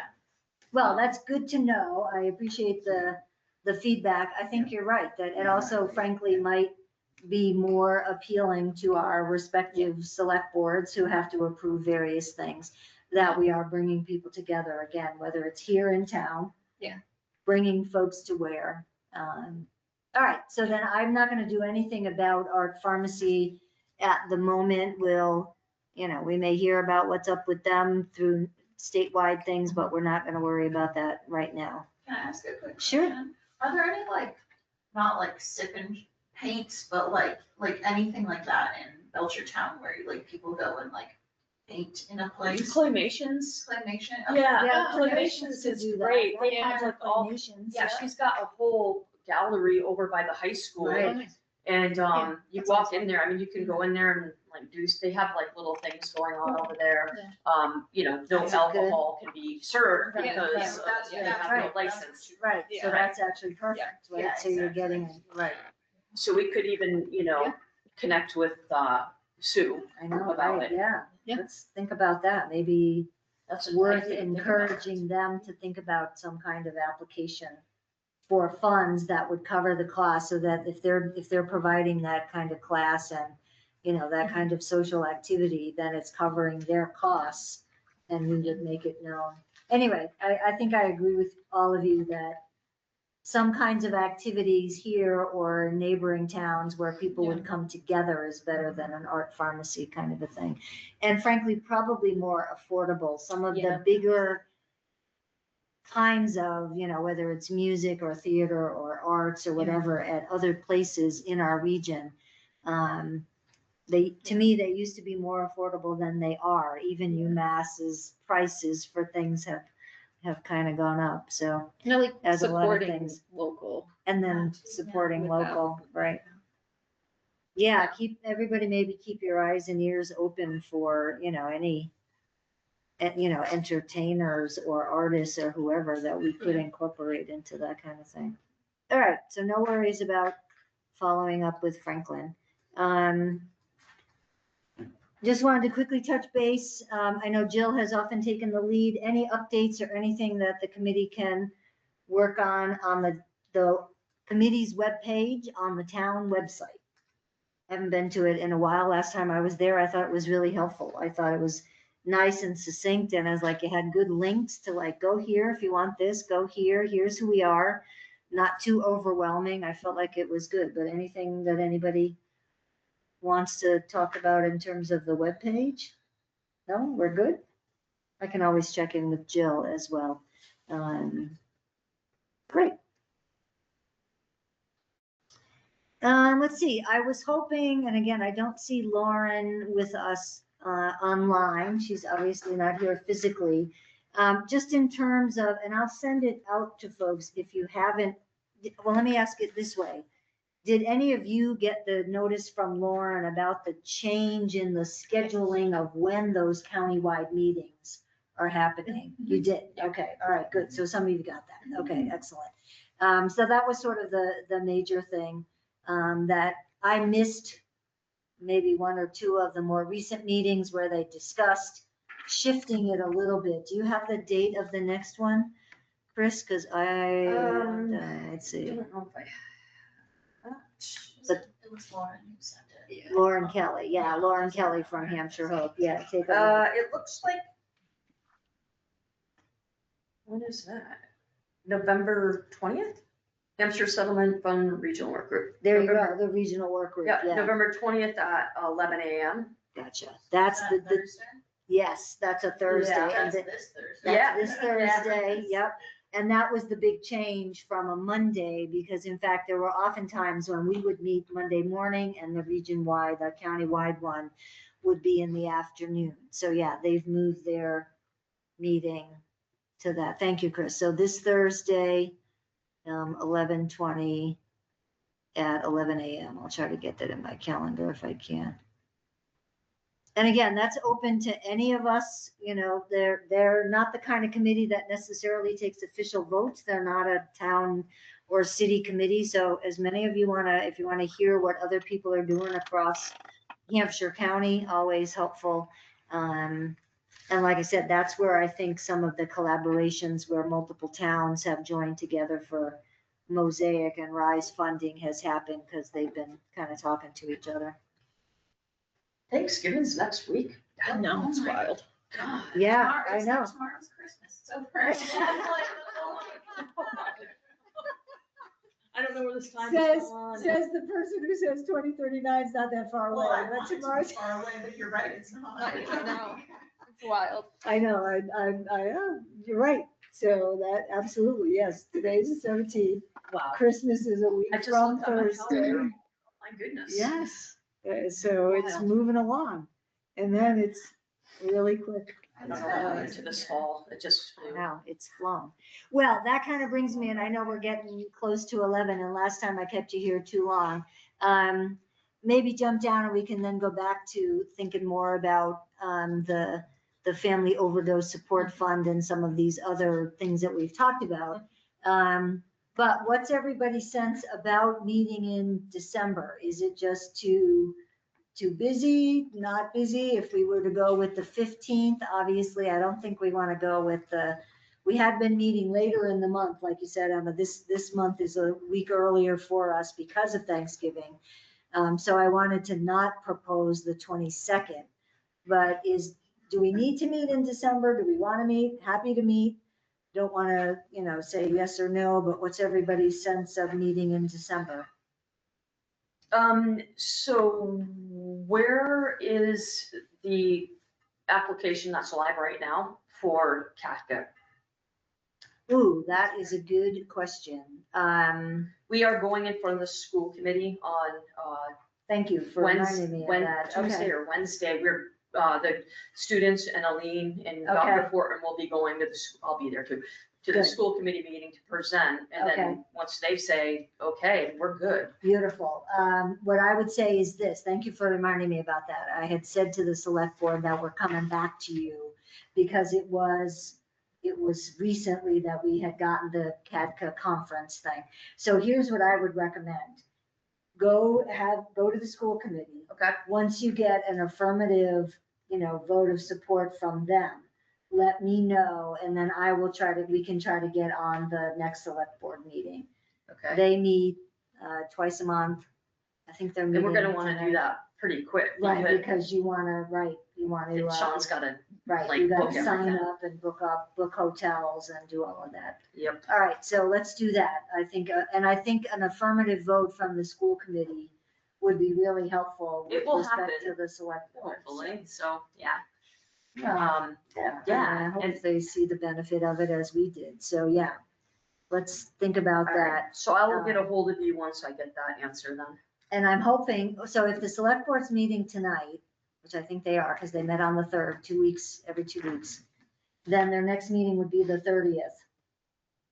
Well, that's good to know. I appreciate the feedback. I think you're right, that it also frankly might be more appealing to our respective select boards who have to approve various things, that we are bringing people together again, whether it's here in town. Yeah. Bringing folks to Ware. All right, so then I'm not gonna do anything about art pharmacy at the moment. We may hear about what's up with them through statewide things, but we're not gonna worry about that right now. can I ask a quick Sure. question? Are there any not sip and paints, but like anything like that in Belchertown where people go and paint in a place? Claymations. Claymation? Yeah, Claymations Claymations could is do that. great. That They kind have of like all, Claymations, yeah, she's got a whole gallery over by the high school. Right. And, Yeah, you that's walk awesome. in there, I mean, you can go in there and they have little things going on over there. Yeah. No Is it alcohol can be served Right, because right. That's- they that's have no right. license. Right, so Yeah. that's actually perfect, right? Yeah, So you're exactly. getting, right, So we could even, Yeah. connect with, Sue. I know, About right, it. yeah. Yeah. Let's think about that. Maybe That's it's what I worth think about. encouraging them to think about some kind of application for funds that would cover the cost, so that if they're providing that kind of class and, that kind of social activity, then it's covering their costs, and we would make it known. Anyway, I think I agree with all of you that some kinds of activities here or neighboring towns where people would come together is better than an art pharmacy kind of a thing. And frankly, probably more affordable. Some of the bigger kinds of, whether it's music or theater or arts or whatever at other places in our region, to me, they used to be more affordable than they are. Even UMass's prices for things have kind of gone up. So, Like as a lot of supporting things. local. and then supporting With that. local, right? Yeah, everybody maybe keep your eyes and ears open for, any, entertainers or artists or whoever that we could incorporate into that kind of thing. All right, so no worries about following up with Franklin. Just wanted to quickly touch base. I know Jill has often taken the lead. Any updates or anything that the committee can work on the committee's webpage on the town website? Haven't been to it in a while. Last time I was there, I thought it was really helpful. I thought it was nice and succinct, and as like it had good links to like, go here if you want this, go here, here's who we are. Not too overwhelming. I felt like it was good, but anything that anybody wants to talk about in terms of the webpage? No, we're good. I can always check in with Jill as well. Great. Let's see, I was hoping, and again, I don't see Lauren with us online. She's obviously not here physically. Just in terms of, and I'll send it out to folks if you haven't, well, let me ask it this way. Did any of you get the notice from Lauren about the change in the scheduling of when those countywide meetings are happening? You did? Okay, all right, good. So some of you got that. Okay, excellent. So that was sort of the major thing that I missed. Maybe one or two of the more recent meetings where they discussed shifting it a little bit. Do you have the date of the next one, Chris? Because let's see. I don't know if I. But- It was Lauren who sent it. Lauren Kelly, yeah, Lauren Kelly from Hampshire Hope, yeah, take a look. It looks like. When is that? November 20th? Hampshire Settlement Fund Regional Work Group. There you go, the regional work group, Yeah, yeah, November 20th at 11 a.m. gotcha. That's Is the, that the, Thursday? yes, that's a Thursday. Yeah. And That's the- this Thursday. That's Yeah. this Thursday, yep. And that was the big change from a Monday, because in fact, there were often times when we would meet Monday morning and the region-wide, the county-wide one would be in the afternoon. So yeah, they've moved their meeting to that. Thank you, Chris. So this Thursday, 11:20 at 11 a.m. I'll try to get that in my calendar if I can. And again, that's open to any of us, they're not the kind of committee that necessarily takes official votes. They're not a town or city committee. So as many of you if you want to hear what other people are doing across Hampshire County, always helpful. And like I said, that's where I think some of the collaborations where multiple towns have joined together for Mosaic and Rise funding has happened, because they've been kind of talking to each other. Thanksgiving's next week. I know, it's Oh my wild. God. Yeah, I know. Tomorrow's Christmas. It's over. I don't know where this time Says is on. the person who says 2039 is not that far Well, away. I But want it to be tomorrow's, far away, but you're right, it's not. I know. It's wild. I know, I am, you're right. So that, absolutely, yes, today's the 17th. Wow. Christmas is a week I just from looked at my Thursday. calendar. My goodness. Yes, so it's Wild. moving along. And then it's really quick. I don't know how into this fall. It just flew. Now it's flown. Well, that kind of brings me, and I know we're getting close to 11, and last time I kept you here too long. Maybe jump down and we can then go back to thinking more about the Family Overdose Support Fund and some of these other things that we've talked about. But what's everybody's sense about meeting in December? Is it just too busy, not busy? If we were to go with the 15th, obviously, I don't think we want to go with we had been meeting later in the month, like you said, Emma, this month is a week earlier for us because of Thanksgiving. So I wanted to not propose the 22nd, but do we need to meet in December? Do we want to meet? Happy to meet. don't want to, say yes or no, but what's everybody's sense of meeting in December? So where is the application that's live right now for CATCA? Ooh, that is a good question. We are going in front of the school committee on, Thank you for reminding me of that. Tuesday Okay. or Wednesday. We're, the students and Aline and Okay. Dr. Fortin will be going to the, I'll be there too, to the Good. school committee meeting to present. And Okay. then once they say, okay, we're good. Beautiful. What I would say is this, thank you for reminding me about that. I had said to the select board that we're coming back to you because it was recently that we had gotten the CADCA conference thing. So here's what I would recommend. Go to the school committee. Okay. Once you get an affirmative, vote of support from them, let me know, and then we can try to get on the next select board meeting. Okay. They meet twice a month. I think they're meeting. And we're gonna wanna do tonight. that pretty quick. Right, because you wanna, Sean's gotta, right, like, you gotta book sign everything. up and book hotels and do all of that. yep, All right, so let's do that. I think an affirmative vote from the school committee would be really helpful with It will respect happen, to the select board. hopefully, so, yeah. Yeah, Yeah, I hope and- they see the benefit of it as we did. So, yeah, let's think about All right, that. so I will get a hold of you once I get that answer then. And I'm hoping, so if the select board's meeting tonight, which I think they are, because they met on the 3rd, every 2 weeks, then their next meeting would be the 30th.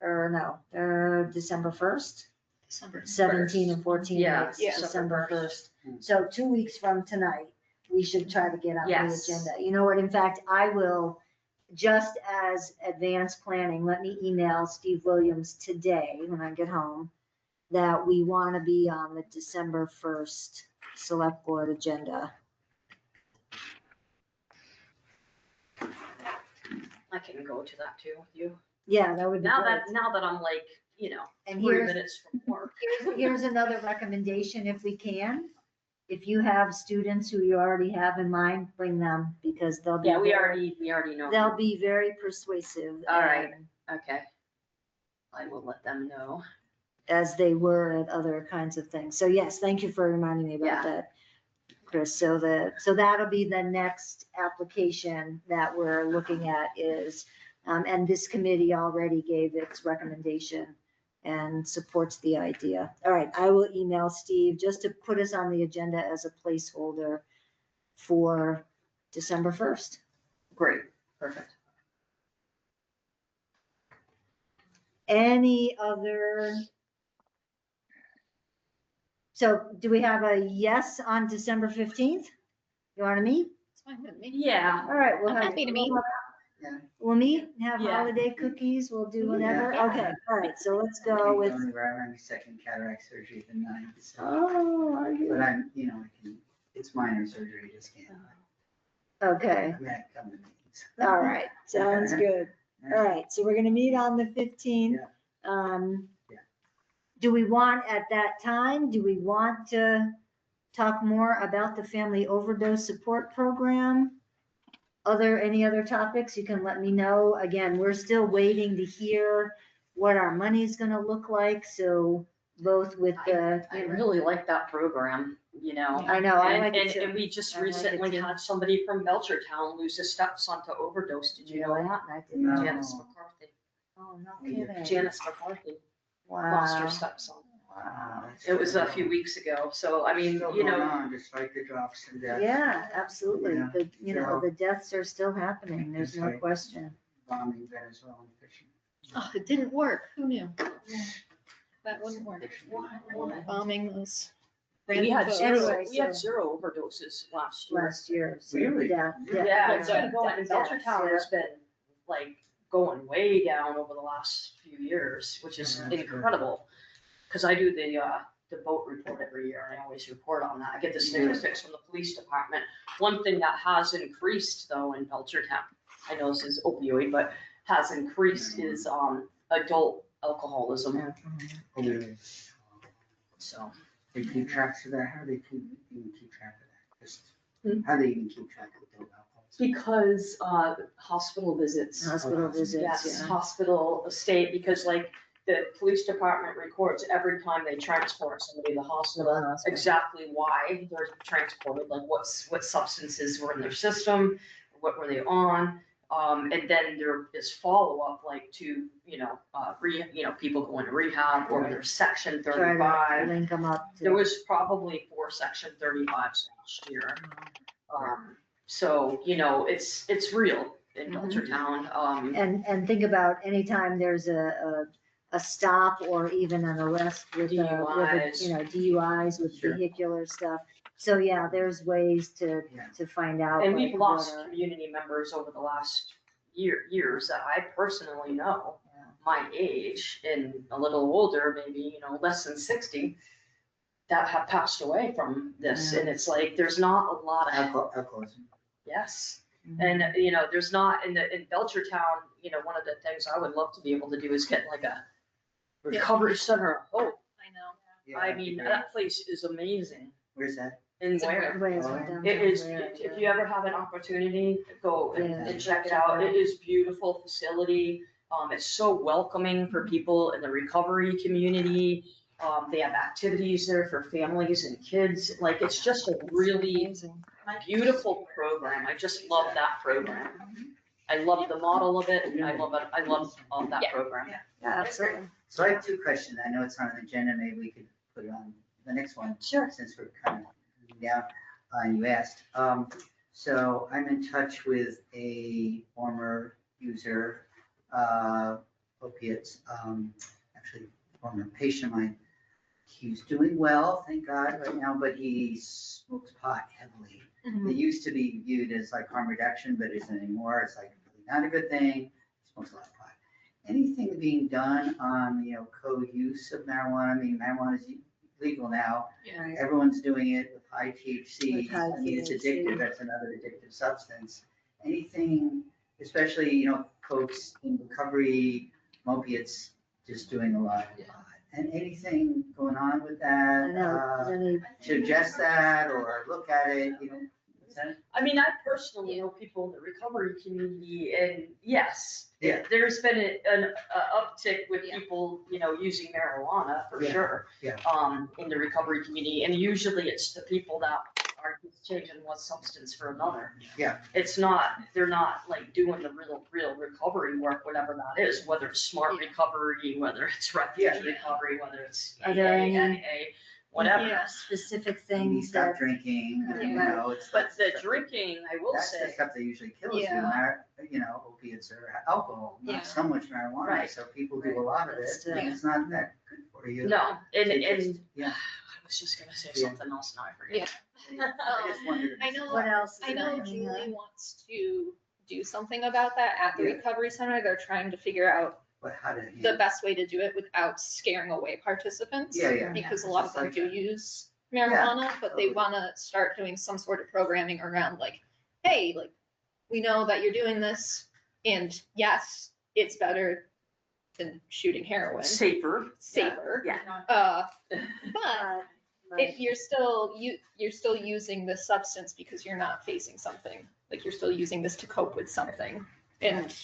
Or no, December 1st, December 17 and 14 Yeah, days, yeah. December December 1st. So 2 weeks from tonight, we should try to get on the Yes. agenda. You know what, in fact, I will, just as advanced planning, let me email Steve Williams today when I get home, that we want to be on the December 1st select board agenda. I can go to that too with you. Yeah, that would be Now great. that I'm like, And 3 here's, minutes from work. here's another recommendation if we can. If you have students who you already have in mind, bring them because they'll be. Yeah, we very- already know. They'll be very persuasive. All right. and Okay. I will let them know. As they were at other kinds of things. So yes, thank you for reminding me Yeah. about that, Chris. So that'll be the next application that we're looking at is, and this committee already gave its recommendation and supports the idea. All right, I will email Steve just to put us on the agenda as a placeholder for December 1st. Great, perfect. Any other? So do we have a yes on December 15th? You want to meet? It's fine with me. Yeah. All right, we'll I'm have. happy to meet. We'll meet, have Yeah. holiday cookies, we'll do whatever. Yeah. Okay, all right, so let's go Go with. anywhere, I'm having second cataract surgery the 9th, so, Oh, are but you? I'm, I can, it's minor surgery, just can't. Okay, I'm gonna come to meetings. all right, sounds good. All right, so we're gonna meet on the 15th. Yeah. Do we want, at that time, do we want to talk more about the family overdose support program? Any other topics, you can let me know. Again, we're still waiting to hear what our money's gonna look like, so both with the, I really like that program, I know, I And, like it and, too. and we just I like it recently too. had somebody from Belchertown lose his stepson to overdose. Did you know that? I didn't. No. Janice McCarthy. Oh, no Yeah. kidding. Janice McCarthy lost her Wow. stepson. Wow. that's It was a terrible. few weeks ago. So, I mean, Still going on, despite the drops and deaths. Yeah, absolutely. Yeah. The deaths are still happening. There's no That's right. question. Bombing Venezuelan fishing. Oh, it didn't work. Who knew? That wouldn't work. Fishing. Bombing those we random had folks. zero, Anyway, we had so- 0 overdoses last year. Last year. so, Really? Yeah. Yeah, it's been going, and Deaths, Belchertown yeah. has been like going way down over the last few years, which is Yeah, that's good. incredible. Cause I do the boat report every year and I always report on that. I get the statistics from the police department. One thing that has increased though in Belchertown, I know this is opioid, but has increased is, adult alcoholism, Oh, really? so. They keep tracks of that, how do they even keep track of that? Just, Hmm? how do they even keep track of adult alcohol? Because, hospital visits. Hospital visits, Yes, yeah. hospital estate, because like the police department records every time they transport somebody to the hospital, Hospital. exactly why they're transported, like what substances were in their system, what were they on. And then there is follow-up, like to, people going to rehab, or there's section Try to 35. link them up. There was probably 4 section 35s last year. So, it's real in Mhm. Belchertown. And think about anytime there's a stop or even an arrest with DUIs. DUIs with Sure. vehicular stuff. So yeah, there's ways to find out. And like, we've lost what are- community members over the last years that I personally know, Yeah. my age and a little older, maybe, less than 60, that have passed away from this. Yeah. And it's like, there's not a lot of, Alcoholism. yes. Mhm. And, there's not, in Belchertown, one of the things I would love to be able to do is get like a recovery center of hope. I know. Yeah, I that'd be mean, great. that place is amazing. Where's that? In It's in Ware. Ways Oh, with yeah. downtown It is, Ware, if you ever have an opportunity, go Yeah. and check it out. It is beautiful facility. It's so welcoming for people in the recovery community. They have activities there for families and kids. Like, it's just a really Amazing. beautiful program. I just love that program. I love the model of it. I love it. I love that Yeah. program. Yeah, absolutely. So I have 2 questions. I know it's on the agenda. Maybe we could put it on the next one. Sure. Since we're kind of down, you asked. So I'm in touch with a former user, opiates, actually former patient of mine. He's doing well, thank God, right now, but he smokes pot heavily. It used to be viewed as like harm reduction, but it isn't anymore. It's like really not a good thing. He smokes a lot of pot. Anything being done on, co-use of marijuana? I mean, marijuana is legal now. Right. Everyone's doing it with high THC. With high I mean, it's THC. addictive. That's another addictive substance. Anything, especially, folks in recovery, opiates, just doing a lot of pot. And anything going on with that? I know, any, Suggest that or look at it, what's that? I mean, I personally know people in the recovery community, and yes, Yeah. there's been an uptick with Yeah. people, using marijuana for Yeah. sure. Yeah. In the recovery community, and usually it's the people that are just changing one substance for another. Yeah. It's not, they're not like doing the real recovery work, whatever that is, whether it's smart recovery, whether it's refuge Yeah. recovery, whether it's Are there AA, any- NA, whatever. Yeah. specific Maybe things stop that, drinking, Yeah. it's. But the stuff- drinking, I will That's the say, stuff that usually kills you, Yeah. opiates or alcohol, Yeah. not so much marijuana, Right. so people do a lot of it, That's, and it's not that good for you. no, and, It just- and Yeah, I was just gonna say Yeah. something else, now I forget. I just wondered. I know- what else? is I know there? Julie wants to do something about that at the Yeah. recovery center. They're trying to figure out But how to. the best way to do it without scaring away participants. Yeah, yeah. Because a lot of Just them like do that. use marijuana, but they totally. wanna start doing some sort of programming around like, hey, like, we know that you're doing this, and yes, it's better than shooting heroin, Safer. safer. Yeah. But Right. if you're still using the substance because you're not facing something, like you're still using this to cope with something, and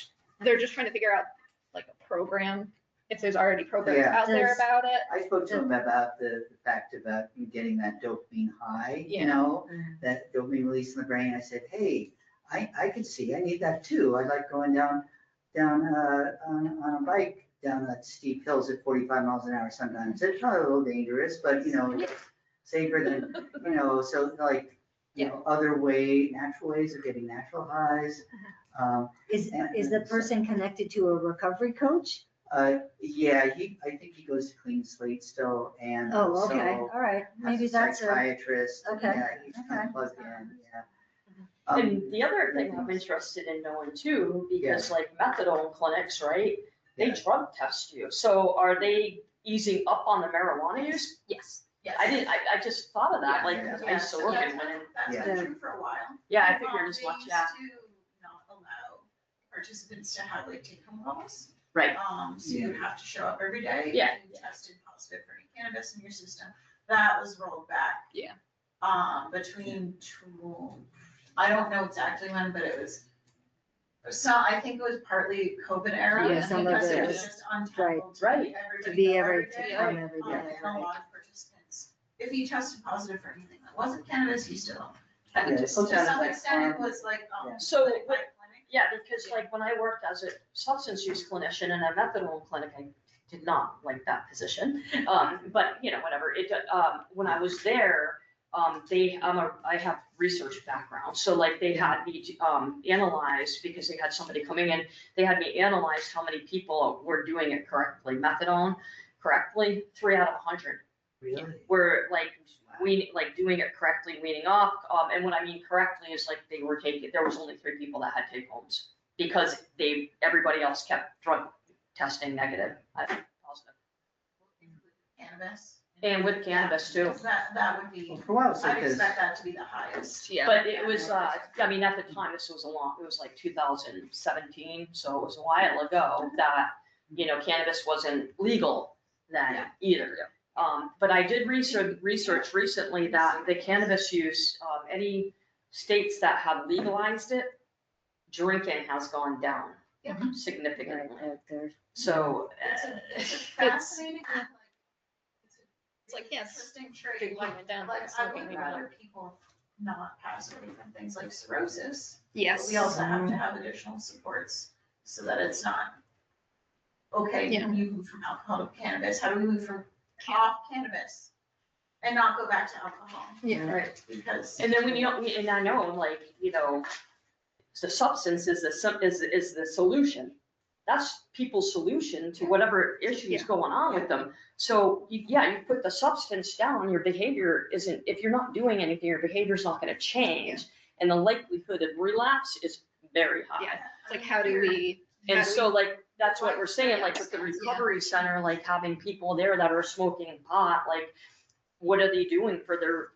they're just trying to figure out like a program, if there's already programs Yeah. out there Does- about it. I spoke to him about the fact about you getting that dopamine high, Yeah. that dopamine release in the brain. I said, hey, I could see, I need that too. I like going down on a bike down that steep hills at 45 miles an hour sometimes. It's probably a little dangerous, but it's safer than, so like, other natural ways of getting natural highs. Is the person connected to a recovery coach? Yeah, I think he goes to Clean Slate still, and Oh, also okay, all right, has maybe a that's a, psychiatrist. Okay, Yeah, he's kind okay. of plugged in, yeah. And the other thing I'm interested in knowing too, because like methadone clinics, right? They Yeah. drug test you. So are they easing up on the marijuana use? Yes. Yes. I just thought of that, like, 'cause I used to so work that's in one. That's Yeah. been true for a while. Yeah, I figured as much, yeah. They used to not allow participants to have like take-home wells. Right. So you would have to show up every day. Yeah. And you tested positive for any cannabis in your system. That was rolled back. Yeah. Between I don't know exactly when, but it was, so I think it was partly COVID era, Yeah, some of because it it was is. just untenable to Right. be everybody To be go every day. time, every day, And a right. lot of participants, if you tested positive for anything that wasn't cannabis, you still had Yeah, to, to sometimes some like extent, it farm- was like, yeah. So, clinic by clinic. Yeah, because like when I worked as a substance use clinician in a methadone clinic, I did not like that position. But you know, whatever, when I was there, I have research background, so like they had me, analyze, because they had somebody coming in, they had me analyze how many people were doing it correctly, methadone correctly, 3 out of 100 Really? were like, doing it correctly, weaning off, and what I mean correctly is like they were taking, there was only 3 people that had take homes. Because everybody else kept drug testing negative, positive. Cannabis. And with cannabis too. That would be, Well, for a while, I'd because expect that to be the highest. Yeah. But it was, I mean, at the time, this was it was like 2017, so it was a while ago that, you know, cannabis wasn't legal then either. But I did research recently that the cannabis use, any states that have legalized it, drinking has gone down significantly. Right, there. So, It's a fascinating, It's like, yes, interesting trait, big like, human down, like but I smoking would marijuana. rather people not pass away from things like cirrhosis. But Yes. we also have to have additional supports so that it's not, okay, Yeah. you move from alcohol to cannabis, how do we move from off cannabis? And not go back to alcohol? Yeah. Right, because. and then when you don't, and I know, like, you know, the substance is the solution. That's people's solution to whatever issues Yeah. going on with them. So, you put the substance down, your behavior isn't, if you're not doing anything, your behavior's not gonna change. And the likelihood of relapse is very high. Yeah. It's like, how do we? And so like, that's what we're saying, like with the recovery center, like having people there that are smoking pot, like, what are they doing for the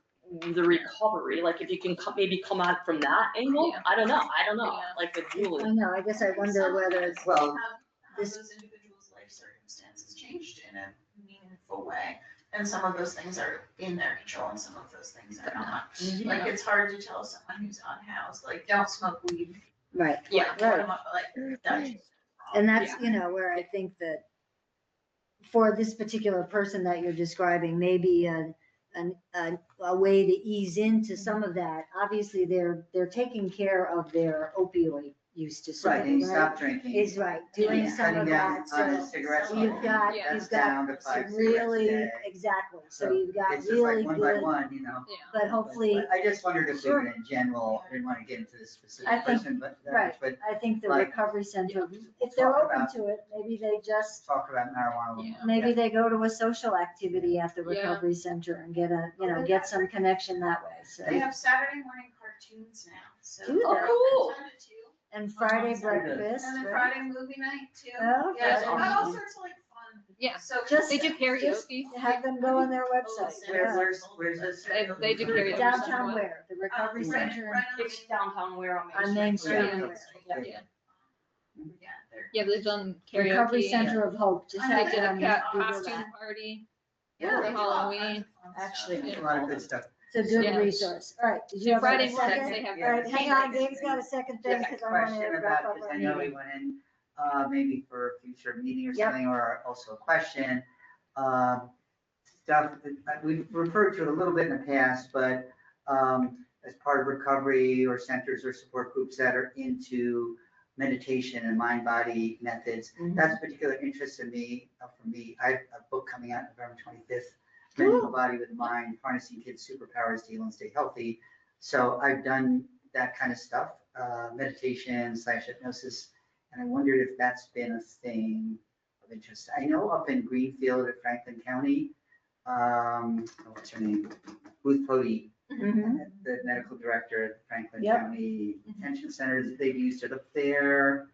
recovery? Like, if you can maybe come out from that angle, Yeah. I don't know, Yeah. like with I Julie. know, I guess I wonder whether it's, Well- Have those individuals' life circumstances changed in a meaningful way? And some of those things are in their control and some of those things are not. Like, it's hard to tell someone who's unhoused, like, don't smoke weed. right. Yeah. Like, what am I- like, that's just wrong. And that's, you know, where I think that for this particular person that you're describing, maybe a way to ease into some of that. Obviously, they're taking care of their opioid use disorder, Right, and he right? stopped drinking. Is right, doing He's some cutting of down that, on his so cigarette you've smoking. got, Yeah. you've That's got down to 5 some cigarettes a really, day. exactly, so you've got It's just like really one by good, one, you know. Yeah. but hopefully, But I just wondered if we Sure. could in general, I didn't want to get into the I specific think- person, but, right. but I think the Like, recovery center, if they're talk open about- to it, maybe they just, talk about marijuana. a little Yeah. more. maybe they go to a social activity at the Yeah. recovery center and get a, you know, get some connection that way, so. They have Saturday morning cartoons now, so. Do Oh, they? cool. 10 to 2. And Friday Sounds good. breakfast, And then right? Friday movie night too. Oh, Yeah, that's they've got all awesome. sorts of like fun. Yeah. So Just- They do Just karaoke. have them go on their website. yeah. Where's this? They do karaoke. Downtown where? The recovery Right, center right on It's downtown where on Main Street. Yeah. Yeah. Yeah. Yeah, they're. Yeah, they've done Recovery karaoke. Center of Hope, just I They have did them a Google costume that. party. Yeah, they do all Halloween. kinds of fun stuff. Actually, There's a lot of good stuff. It's a good Yeah. resource. All right, did you So have Friday a mornings, second? they have. Yeah. All right, hang on, Dave's got a second thing, Just a because I want question to about, wrap up because our I know we meeting. went in, maybe for a future meeting or Yep. something, or also a question. Stuff that we've referred to it a little bit in the past, but, as part of recovery or centers or support groups that are into meditation and mind-body methods, Mhm. that's a particular interest in me, for me. I have a book coming out November 25th, Mending the Body with the Mind, Harnessing Kids' Superpowers to Heal and Stay Healthy. So I've done that kind of stuff, meditation/hypnosis, and I wondered if that's been a thing of interest. I know up in Greenfield at Franklin County, what's her name? Ruth Pody, Mhm. the medical director at Franklin Yep. County Detention Centers, they've used it up there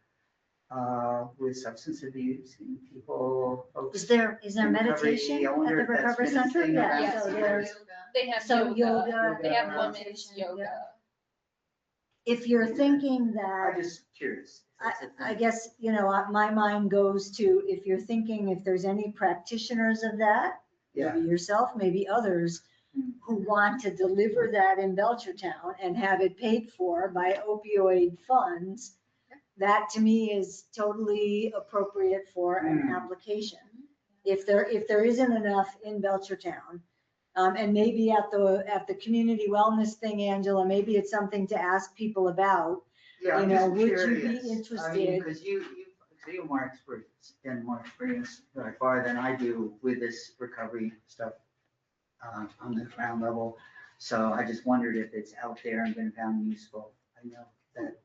with substance abuse people, folks. Is there in recovery. meditation I at wonder the if that's recovery been a center? thing Yeah, around Yeah. so here. there's, They have so yoga. yoga. They have Yoga. women's yoga. If you're thinking that. I'm just curious. if that's a I thing. guess, you know, my mind goes to, if you're thinking if there's any practitioners of that, Yeah. maybe yourself, maybe others, who want to deliver that in Belchertown and have it paid for by opioid funds, that to me is totally appropriate for an application. If there isn't enough in Belchertown, and maybe at the community wellness thing, Angela, maybe it's something to ask people about. Yeah, I'm You know, just would you curious. be I mean, interested? because you're more expert and more experienced by far than I do with this recovery stuff on the ground level. So I just wondered if it's out there and been found useful. I know that.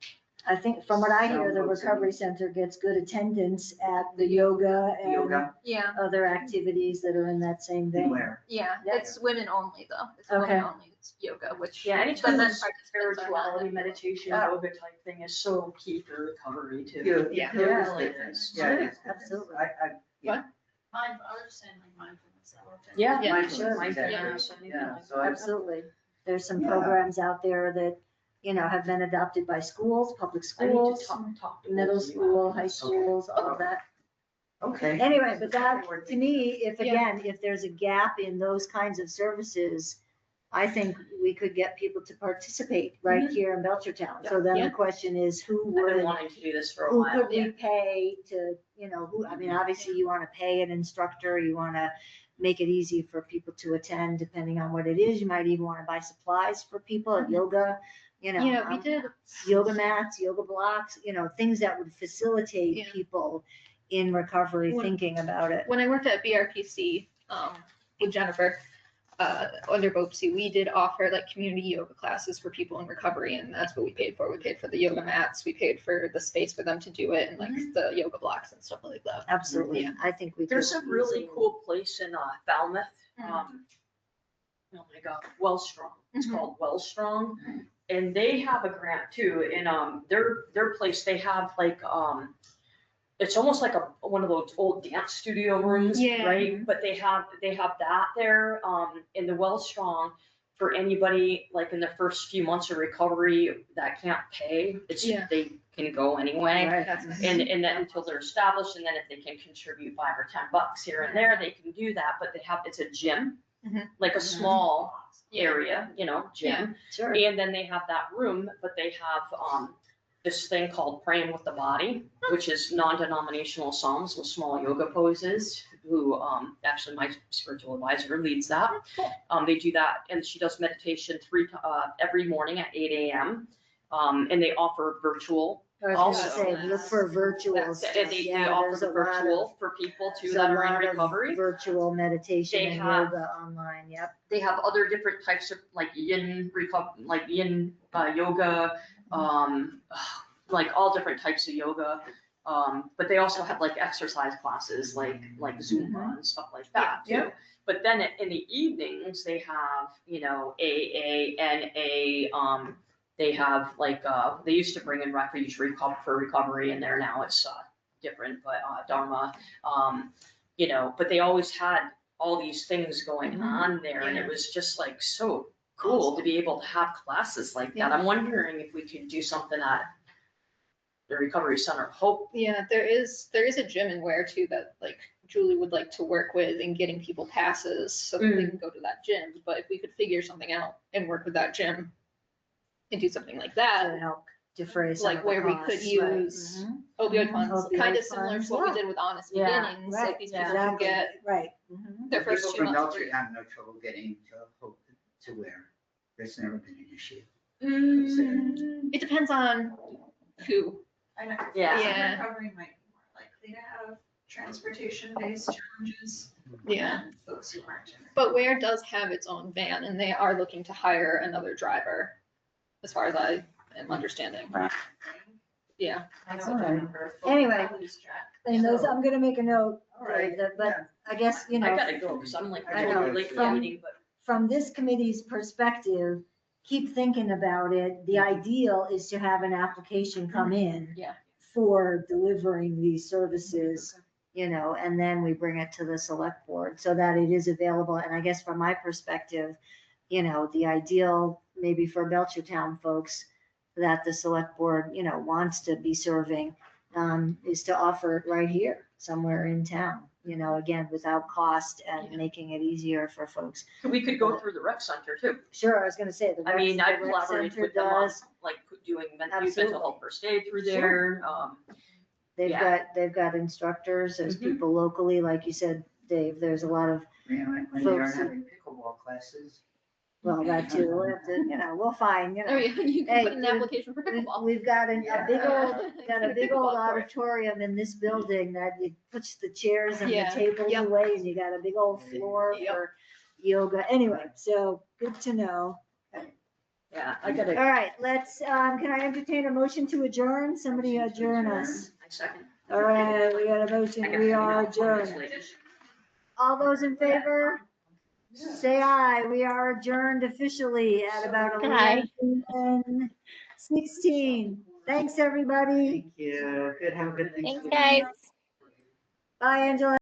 I think from what I hear, the Some folks are- recovery center gets good attendance at the yoga and Yoga, Yeah, other activities that are in that same vein. where? yeah, Yeah. it's women only though. It's Okay. women only. It's yoga, which Yeah, anytime the men it's participants are not. spirituality, meditation, Oh. yoga type thing is so key for recovery too. Yeah. It really is. Yeah, it is. Absolutely. Yeah. I was just saying like mindfulness. that whole thing. Yeah, Yeah, Mindfulness, sure. mindfulness, exactly. anything Yeah, like so that. Absolutely. There's some Yeah. programs out there that, you know, have been adopted by schools, public I need to schools, talk to middle both of you school, about high this. schools, all of that. Okay. Anyway, but that, to me, if Yeah. again, if there's a gap in those kinds of services, I think we could get people to participate right here in Belchertown. So then Yeah. the question is, who I've been would, wanting to do this for a who while. could we pay to, you know, who, I mean, obviously you want to pay an instructor, you want to make it easy for people to attend, depending on what it is. You might even want to buy supplies for people at yoga, you know. Yeah, we did. Yoga mats, yoga blocks, you know, things that would facilitate Yeah. people in recovery When- thinking about it. When I worked at BRPC with Jennifer, under BOPC, we did offer like community yoga classes for people in recovery, and that's what we paid for. We paid for the yoga mats, we paid for the space for them to do it, and like the yoga blocks and stuff like that. Absolutely. Yeah. I think we could. There's a really easily- cool place in Falmouth. Mhm. Oh my God, Wellstrong. It's Mhm. called Wellstrong. And they have a grant too. In their place, they have like it's almost like one of those old dance studio rooms, Yeah. right? But they have that there in the Wellstrong for anybody like in the first few months of recovery that can't pay. Yeah. They can go anyway. Right. That's nice. And then until they're established, and then if they can contribute $5 or $10 here and there, they can do that, but it's a gym, Mhm. like a small Yeah. area, you know, gym. Sure. And then they have that room, but they have, this thing called Praying with the Body, which is non-denominational psalms with small yoga poses, who, actually my spiritual advisor leads that. They do that, and she does meditation every morning at 8 a.m. And they offer virtual. I was gonna Also- say, look for virtual And stuff. they Yeah, offer there's the a lot virtual of, for people too there's a that are in lot of recovery. virtual meditation They and have- yoga online. Yep. They have other different types of like yin yoga, like all different types of yoga. But they also have like exercise classes, like Zumba and stuff like that too. Yeah. But then in the evenings, they have, you know, AA, NA, they have like, they used to bring in refuge for recovery, and there now it's different, but Dharma, you know, but they always had all these things going on there, and it was just like so cool to be able to have classes like that. I'm wondering if we could do something at the Recovery Center of Hope. Yeah, there is a gym in Ware too that like Julie would like to work with in getting people passes so that they can go to that gym. But if we could figure something out and work with that gym and do something like To that, help defray some like of the where we costs, could right. use Mhm. opioid funds, Opioid kind of similar funds, to what we yeah. did with Honest Yeah, Beginnings. right, Like these people exactly, can get right. Mhm. their first 2 People from months. Belcher have no trouble getting to Hope to where. There's never been an issue. It depends on who. I know. Yeah. Yeah. Recovery might be more likely to have transportation-based challenges Yeah. than folks who aren't in it. But Ware does have its own van, and they are looking to hire another driver, as far as I am understanding. Yeah. I know All the right. number of folks Anyway. that lose track. And those, I'm gonna make a note, All right, that- but yeah. I guess, you I know, gotta go, because I'm like, I I'm know. totally late for the From- meeting, but. from this committee's perspective, keep thinking about it. The ideal is to have an application come in Yeah. for delivering these services, you know, and then we bring it to the select board so that it is available. And I guess from my perspective, you know, the ideal maybe for Belchertown folks that the select board, you know, wants to be serving, is to offer it right here, somewhere in town. you know, again, without cost and Yeah. making it easier for folks. We could go through the rec center too. Sure, I was gonna say, the I mean, I rec collaborated center with them on does, like doing use Absolutely. mental health first aid through Sure. there. they've got instructors, there's Mhm. people locally, like you said, Dave, there's a lot of, When they are Folks- having pickleball classes. well, that too, we'll have to, you know, we'll find, you Oh, know. yeah, you Hey, can put in an application for pickleball. We've got a big old, got Get a a big old pickleball court. auditorium in this building that you puts the chairs and the Yeah, tables yep. away, and you got a big old floor Yep. for yoga. Anyway, so good to know. Yeah, I All gotta. right, let's, can I entertain a motion to adjourn? Somebody adjourn us. I second. All right, we got a motion, we are adjourned. All those in favor? Say aye. We are adjourned officially at about Aye. 11:16. Thanks, everybody. Thank you. Good, have a good Thanks, Thanksgiving. guys. Bye, Angela.